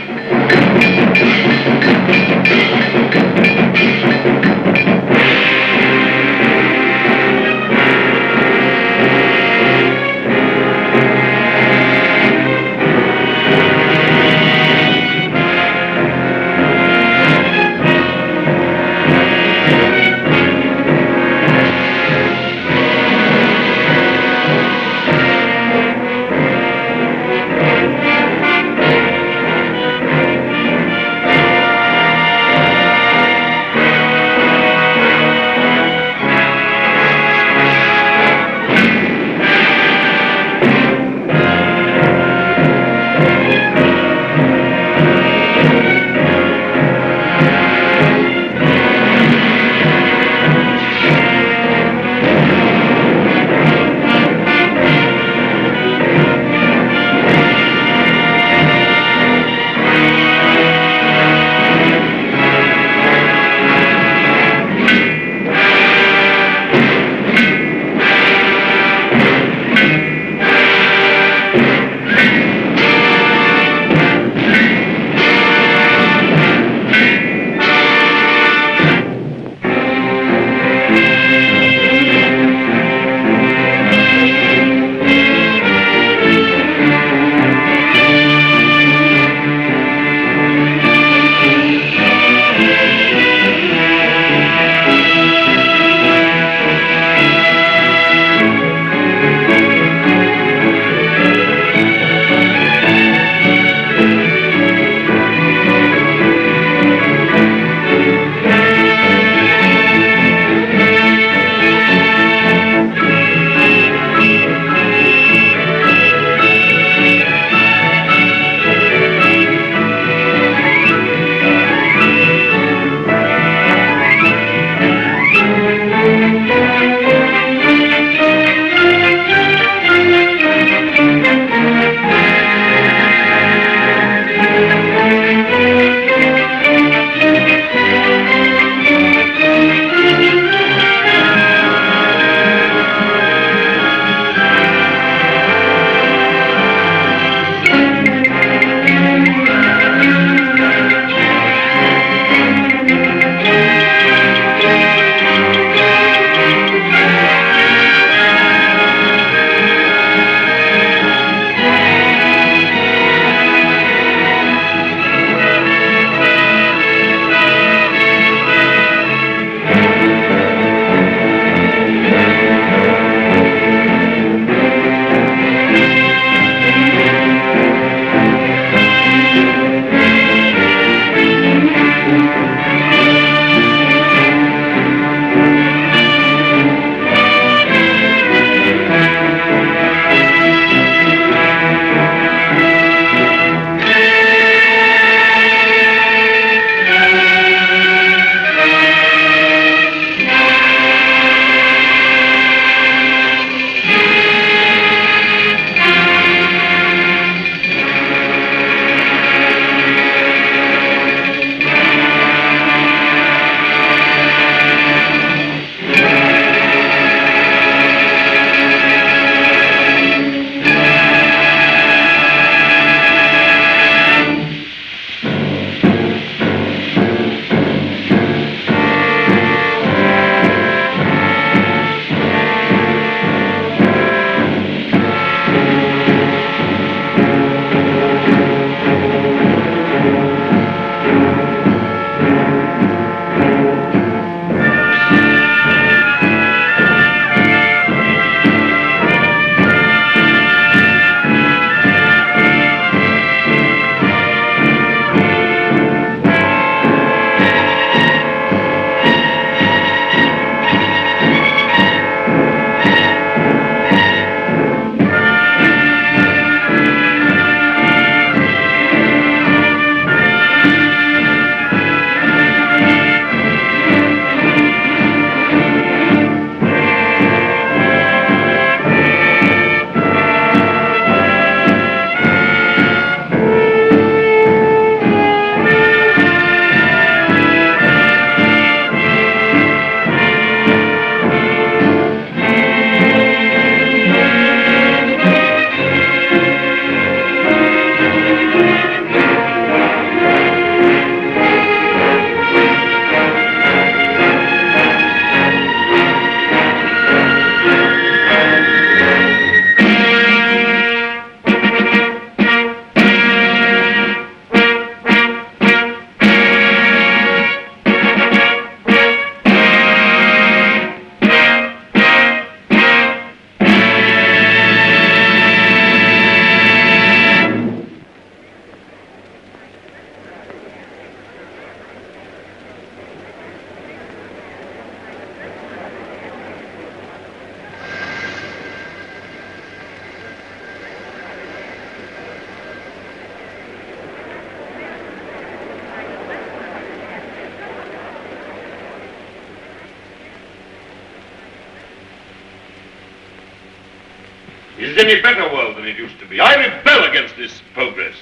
is any better world than it used to be. I rebel against this progress.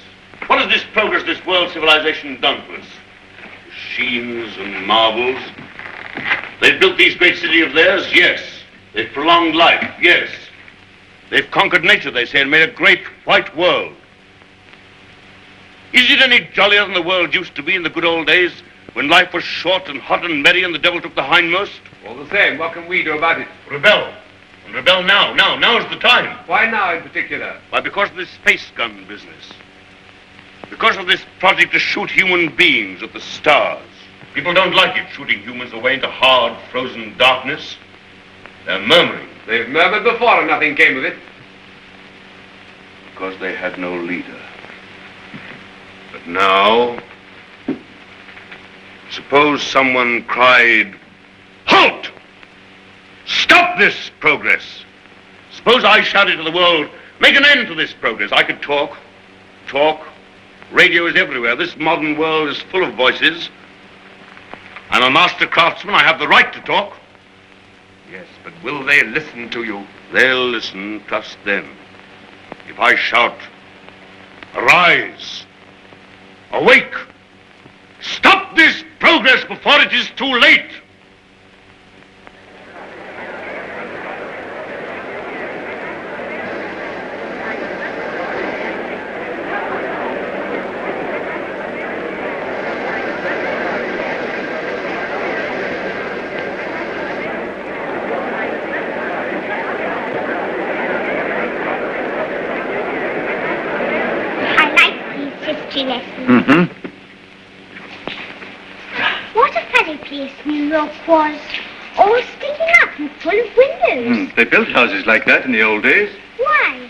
What has this progress, this world civilization done to us? Machines and marvels. They've built these great cities of theirs, yes. They've prolonged life, yes. They've conquered nature, they say, and made a great white world. Is it any jollier than the world used to be in the good old days, when life was short and hot and merry and the devil took the hindmost? All the same, what can we do about it? Rebel. And rebel now. Now's the time. Why now in particular? Why, because of this space gun business. Because of this project to shoot human beings at the stars. People don't like it, shooting humans away into hard, frozen darkness. They're murmuring. They've murmured before and nothing came of it. Because they had no leader. But now, suppose someone cried, "Halt! Stop this progress!" Suppose I shouted to the world, "Make an end to this progress." I could talk. Radio is everywhere. This modern world is full of voices. I'm a master craftsman. I have the right to talk. Yes, but will they listen to you? They'll listen, trust them. If I shout, "Arise! Awake! Stop this progress before it is too late!" Mm-hmm. What a funny place New York was. All sticking up and full of windows. They built houses like that in the old days. Why?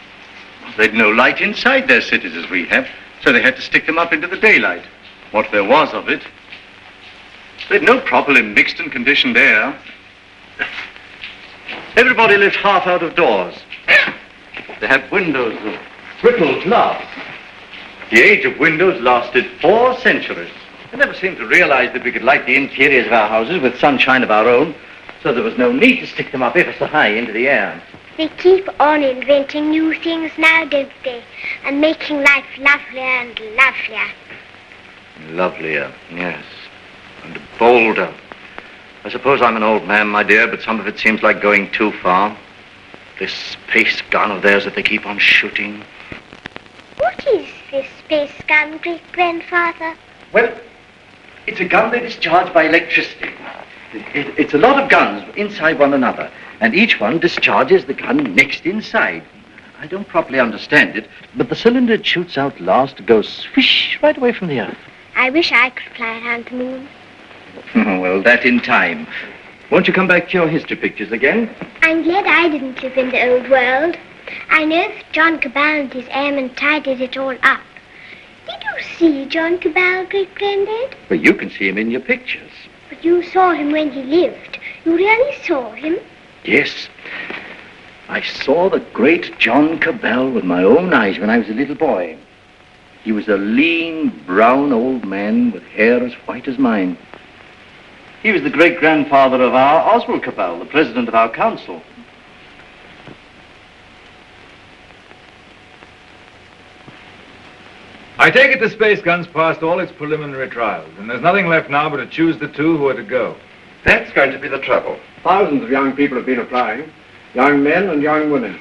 They'd no light inside their cities as we have, so they had to stick them up into the daylight. What there was of it. They'd no properly mixed and conditioned air. Everybody lived half out of doors. They had windows of brittle glass. The age of windows lasted 4 centuries. I never seemed to realize that we could light the interiors of our houses with sunshine of our own, so there was no need to stick them up ever so high into the air. They keep on inventing new things now, don't they? And making life lovelier and lovelier. Lovelier, yes. And bolder. I suppose I'm an old man, my dear, but some of it seems like going too far. This space gun of theirs that they keep on shooting. What is this space gun, great-grandfather? Well, it's a gun they discharge by electricity. It's a lot of guns inside one another, and each one discharges the gun next inside. I don't properly understand it, but the cylinder it shoots out last goes swish right away from the earth. I wish I could fly around the moon. Well, that in time. Won't you come back to your history pictures again? I'm glad I didn't live in the old world. I know that John Cabal and his airmen tidied it all up. Did you see John Cabal, great-granddad? Well, you can see him in your pictures. But you saw him when he lived. You really saw him? Yes. I saw the great John Cabal with my own eyes when I was a little boy. He was a lean, brown old man with hair as white as mine. He was the great-grandfather of our Oswald Cabal, the president of our council. I take it the space gun's passed all its preliminary trials, and there's nothing left now but to choose the 2 who are to go. That's going to be the trouble. Thousands of young people have been applying. Young men and young women.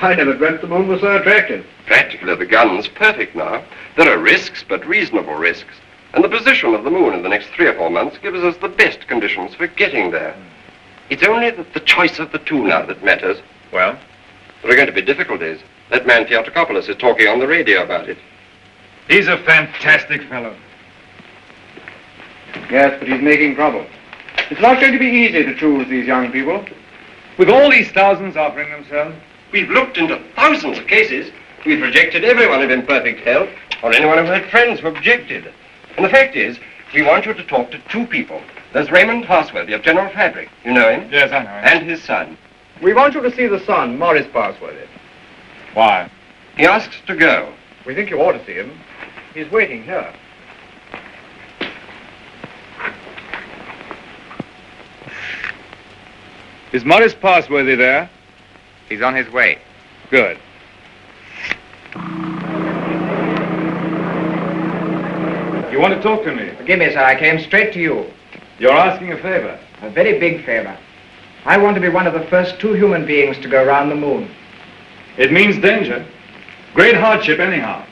I never dreamt the moon was so attractive. Practically, the gun's perfect now. There are risks, but reasonable risks. And the position of the moon in the next 3 or 4 months gives us the best conditions for getting there. It's only the choice of the 2 now that matters. Well? There are going to be difficulties. That man Theotokopoulos is talking on the radio about it. He's a fantastic fellow. Yes, but he's making trouble. It's not going to be easy to choose these young people. With all these thousands offering themselves? We've looked into thousands of cases. We've rejected everyone in imperfect health, or anyone who had friends who objected. And the fact is, we want you to talk to 2 people. There's Raymond Parsworthy of General Fabric. You know him? Yes, I know him. And his son. We want you to see the son, Morris Parsworthy. Why? He asks to go. We think you ought to see him. He's waiting here. Is Morris Parsworthy there? He's on his way. Good. You want to talk to me? Forgive me, sir. I came straight to you. You're asking a favor. A very big favor. I want to be one of the first 2 human beings to go around the moon. It means danger. Great hardship, anyhow.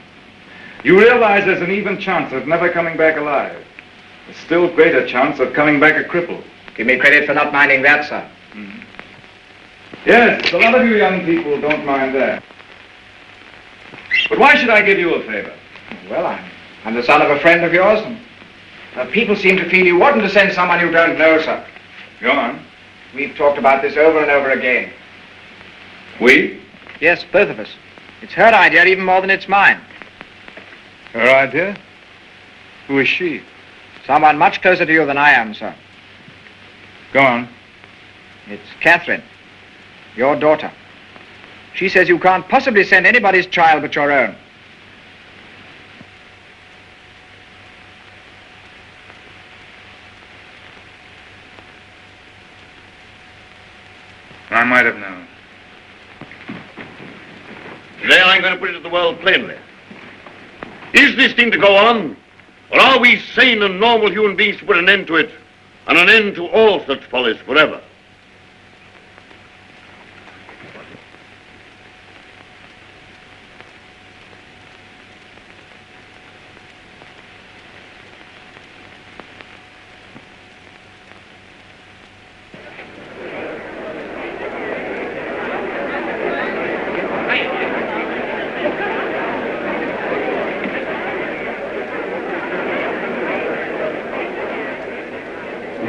You realize there's an even chance of never coming back alive. A still greater chance of coming back a cripple. Give me credit for not minding that, sir. Mm-hmm. Yes, a lot of you young people don't mind that. But why should I give you a favor? Well, I'm the son of a friend of yours, and people seem to feel you oughtn't to send someone you don't know, sir. Go on. We've talked about this over and over again. We? Yes, both of us. It's her idea even more than it's mine. Her idea? Who is she? Someone much closer to you than I am, sir. Go on. It's Catherine, your daughter. She says you can't possibly send anybody's child but your own. I might have known. Today I'm going to put it to the world plainly. Is this thing to go on? Or are we sane and normal human beings to put an end to it, and an end to all such follies forever?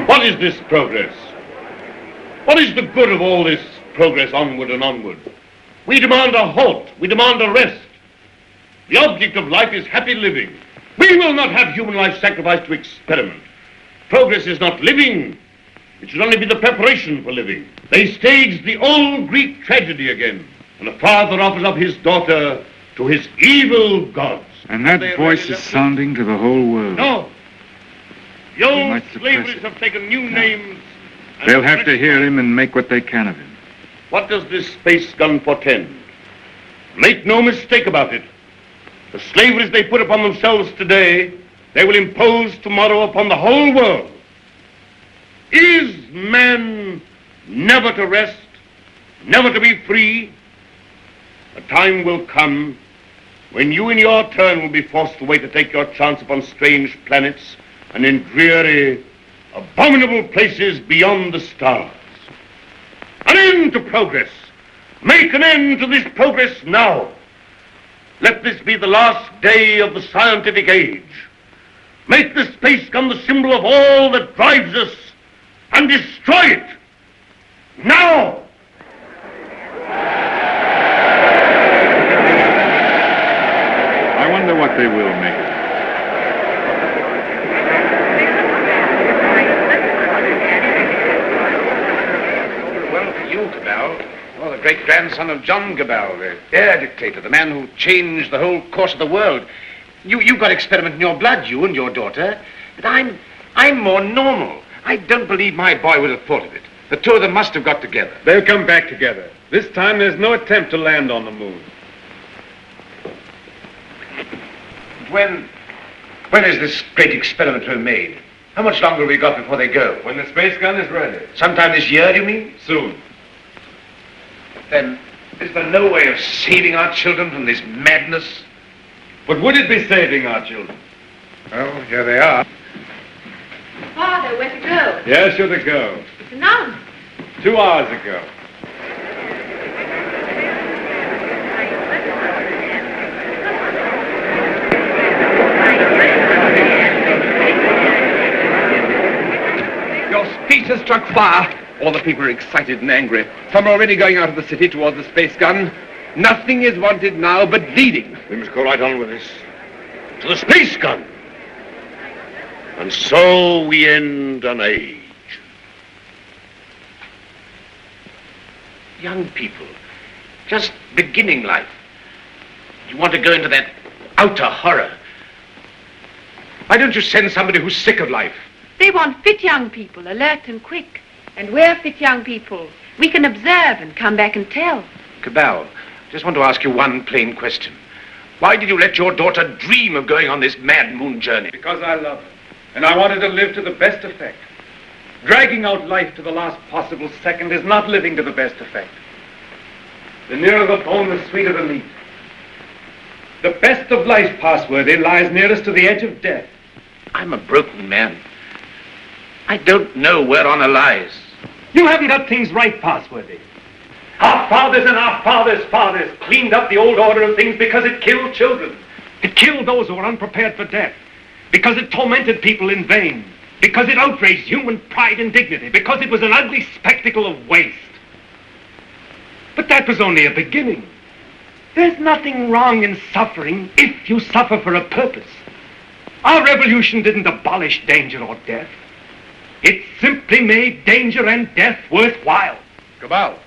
What is this progress? What is the good of all this progress onward and onward? We demand a halt. We demand a rest. The object of life is happy living. We will not have human life sacrificed to experiment. Progress is not living. It should only be the preparation for living. They staged the old Greek tragedy again, and a father offers up his daughter to his evil gods. And that voice is sounding to the whole world. No. The They old might suppress slaveries have taken new names. and They'll have to hear him and make what they can of him. What does this space gun portend? Make no mistake about it. The slaveries they put upon themselves today, they will impose tomorrow upon the whole world. Is man never to rest, never to be free? A time will come when you in your turn will be forced away to take your chance upon strange planets and in dreary, abominable places beyond the stars. An end to progress. Make an end to this progress now. Let this be the last day of the scientific age. Make the space gun the symbol of all that drives us, and destroy it. Now! I wonder what they will make of it. Well, for you, Cabal. You're the great-grandson of John Cabal, the air dictator, the man who changed the whole course of the world. You've got experiment in your blood, you and your daughter. But I'm more normal. I don't believe my boy would have thought of it. The two of them must have got together. They'll come back together. This time there's no attempt to land on the moon. When is this great experiment to be made? How much longer have we got before they go? When the space gun is ready. Sometime this year, do you mean? Soon. Then, is there no way of saving our children from this madness? But would it be saving our children? Well, here they are. Father, where to go? Yes, you're to go. It's announced. 2 hours ago. Your speech has struck fire. All the people are excited and angry. Some are already going out of the city towards the space gun. Nothing is wanted now but leading. We must go right on with this. To the space gun. And so we end an age. Young people, just beginning life. You want to go into that outer horror. Why don't you send somebody who's sick of life? They want fit young people, alert and quick. And we're fit young people. We can observe and come back and tell. Cabal, Just want to ask you one plain question. Why did you let your daughter dream of going on this mad moon journey? Because I love her, and I wanted to live to the best effect. Dragging out life to the last possible second is not living to the best effect. The nearer the bone, the sweeter the meat. The best of life, Passworthy, lies nearest to the edge of death. I'm a broken man. I don't know where honor lies. You haven't got things right, Passworthy. Our fathers and our fathers' fathers cleaned up the old order of things because it killed children. It killed those who were unprepared for death. Because it tormented people in vain. Because it outraged human pride and dignity. Because it was an ugly spectacle of waste. But that was only a beginning. There's nothing wrong in suffering if you suffer for a purpose. Our revolution didn't abolish danger or death. It simply made danger and death worthwhile. Cabal.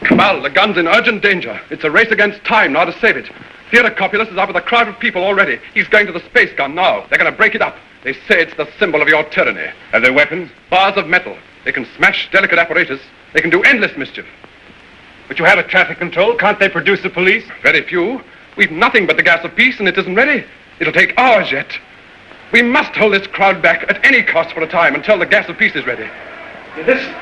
Cabal, the gun's in urgent danger. It's a race against time now to save it. Theodore Copulus is up with a crowd of people already. He's going to the space gun now. They're going to break it up. They say it's the symbol of your tyranny. Have they weapons? Bars of metal. They can smash delicate apparatus. They can do endless mischief. But you have a traffic control. Can't they produce the police? Very few. We've nothing but the gas of peace, and it isn't ready. It'll take hours yet. We must hold this crowd back at any cost for a time until the gas of peace is ready. Listen.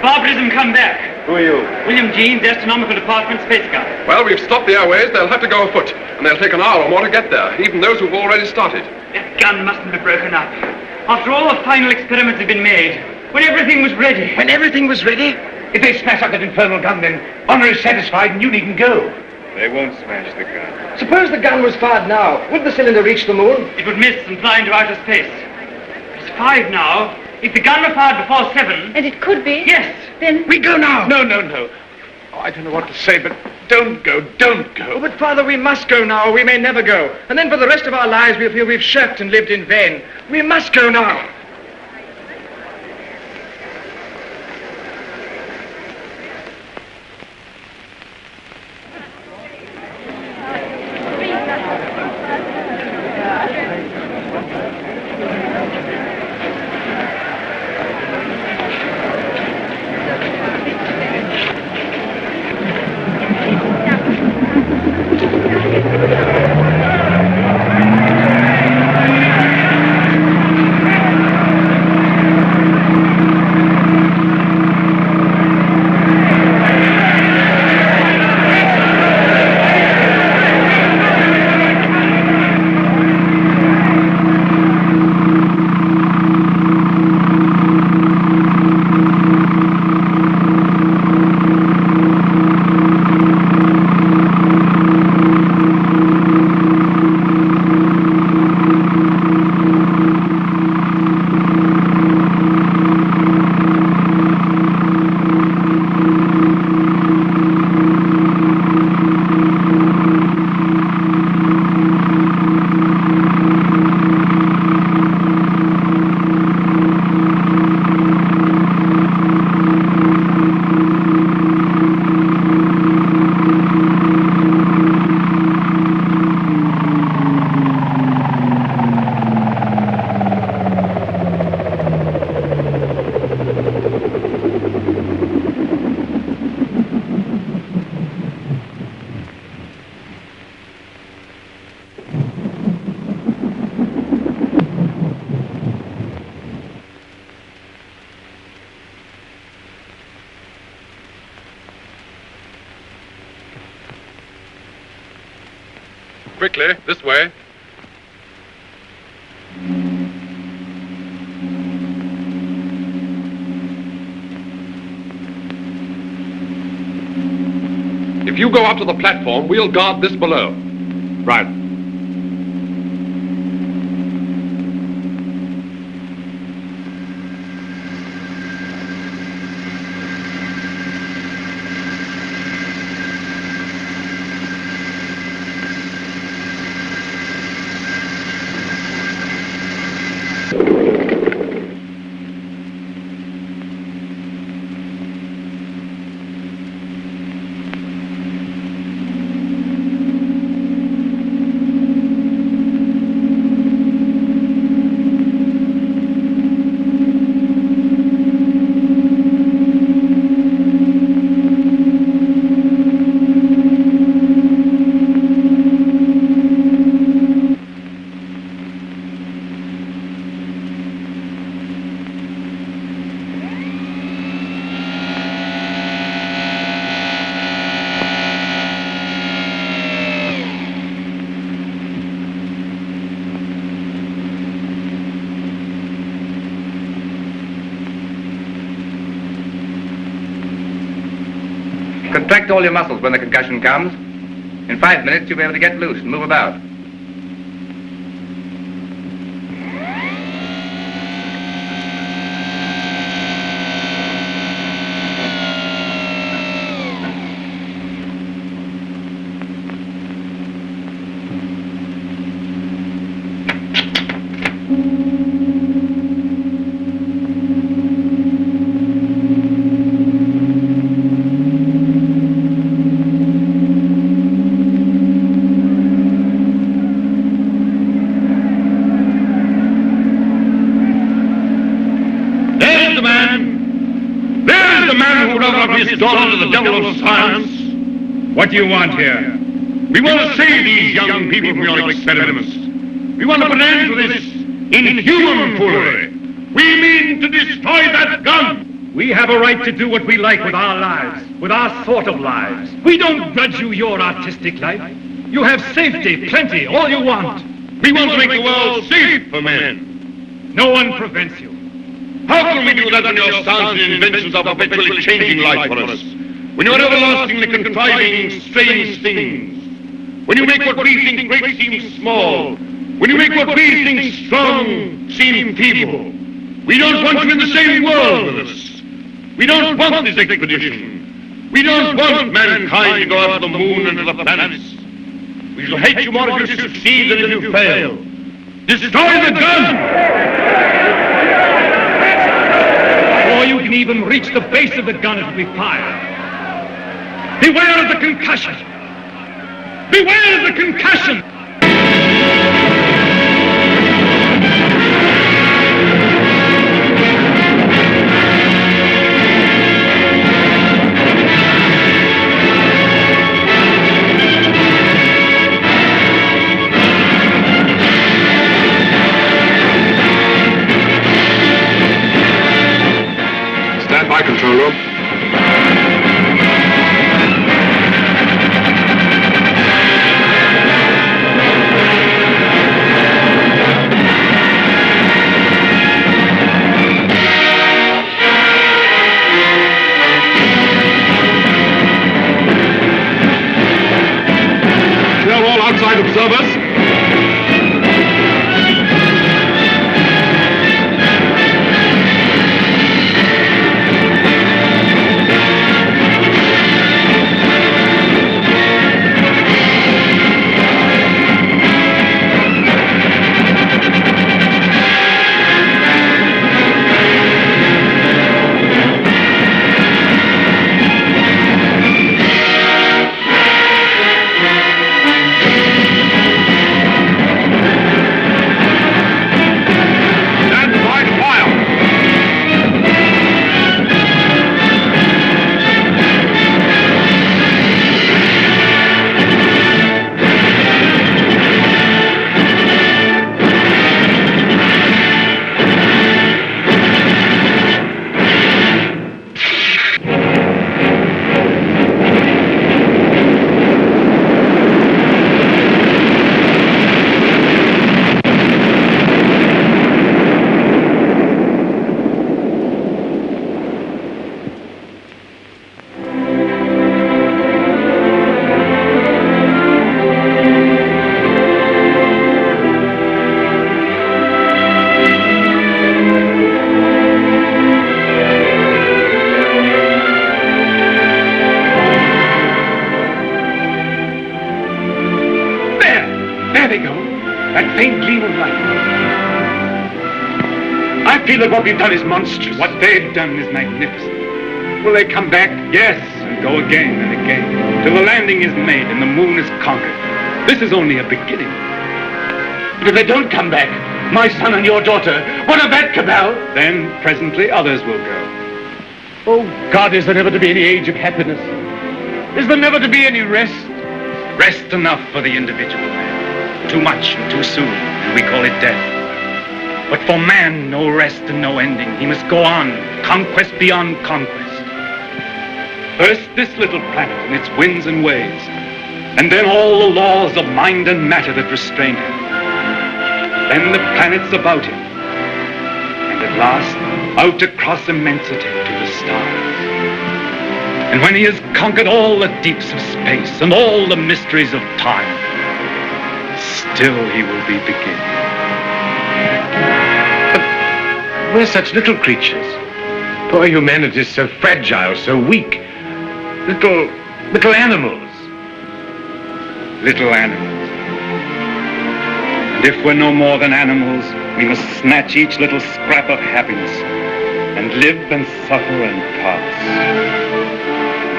Barbarism come back. Who are you? William Jeans, Astronomical Department, Space Guard. Well, we've stopped the airways. They'll have to go afoot, and they'll take an hour or more to get there, even those who've already started. That gun mustn't be broken up. After all the final experiments had been made, when everything was ready. When everything was ready? If they smash up that infernal gun, then honor is satisfied and you needn't go. They won't smash the gun. Suppose the gun was fired now. Would the cylinder reach the moon? It would miss and fly into outer space. It's 5 now. If the gun were fired before 7... And it could be? Yes. Then... We go now. No. Oh, I don't know what to say, but don't go. Oh, but Father, we must go now, or we may never go. And then for the rest of our lives we'll feel we've shirked and lived in vain. We must go now. Quickly, this way. If you go up to the platform, we'll guard this below. Right. Contract all your muscles when the concussion comes. In 5 minutes, you'll be able to get loose and move about. His daughter to the devil of science. What do you want here? We want to save these young people from your experiments. We want to put an end to this inhuman foolery. We mean to destroy that gun. We have a right to do what we like with our lives, with our sort of lives. We don't grudge you your artistic life. You have safety, plenty, all you want. We want to make the world safe for men. No one prevents you. How can we do that when your science and inventions are perpetually changing life for us? When you're everlastingly contriving strange things? When you make what we think great seem small? When you make what we think strong seem feeble? We don't want you in the same world with us. We don't want this expedition. We don't want mankind to go out to the moon and to the planets. We shall hate you more if you succeed than if you fail. Destroy the gun! Before you can even reach the base of the gun, it will be fired. Beware of the concussion! Beware of the concussion! By control room. We are all outside observers. feel that what we've done is monstrous. What they've done is magnificent. Will they come back? Yes, and go again and again, till the landing is made and the moon is conquered. This is only a beginning. But if they don't come back, my son and your daughter, what of that, Cabal? Then, presently, others will go. Oh, God, is there never to be any age of happiness? Is there never to be any rest? Rest enough for the individual man. Too much and too soon, and we call it death. But for man, no rest and no ending. He must go on, conquest beyond conquest. First, this little planet and its winds and waves, and then all the laws of mind and matter that restrain him. Then the planets about him, and at last, out across immensity to the stars. And when he has conquered all the deeps of space and all the mysteries of time, still he will be beginning. But we're such little creatures. Poor humanity is so fragile, so weak. Little animals. Little animals. And if we're no more than animals, we must snatch each little scrap of happiness and live and suffer and pass,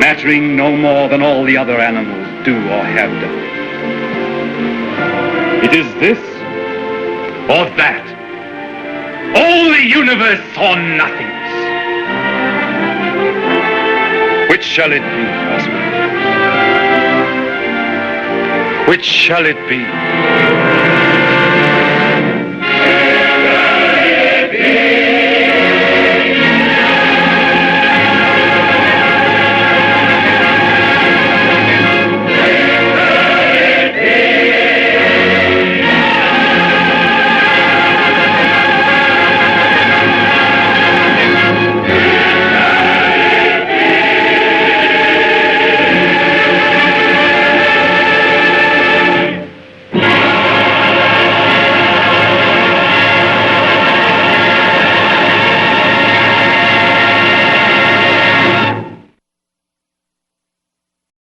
mattering no more than all the other animals do or have done. It is this or that. All the universe or nothingness. Which shall it be, husband? Which shall it be?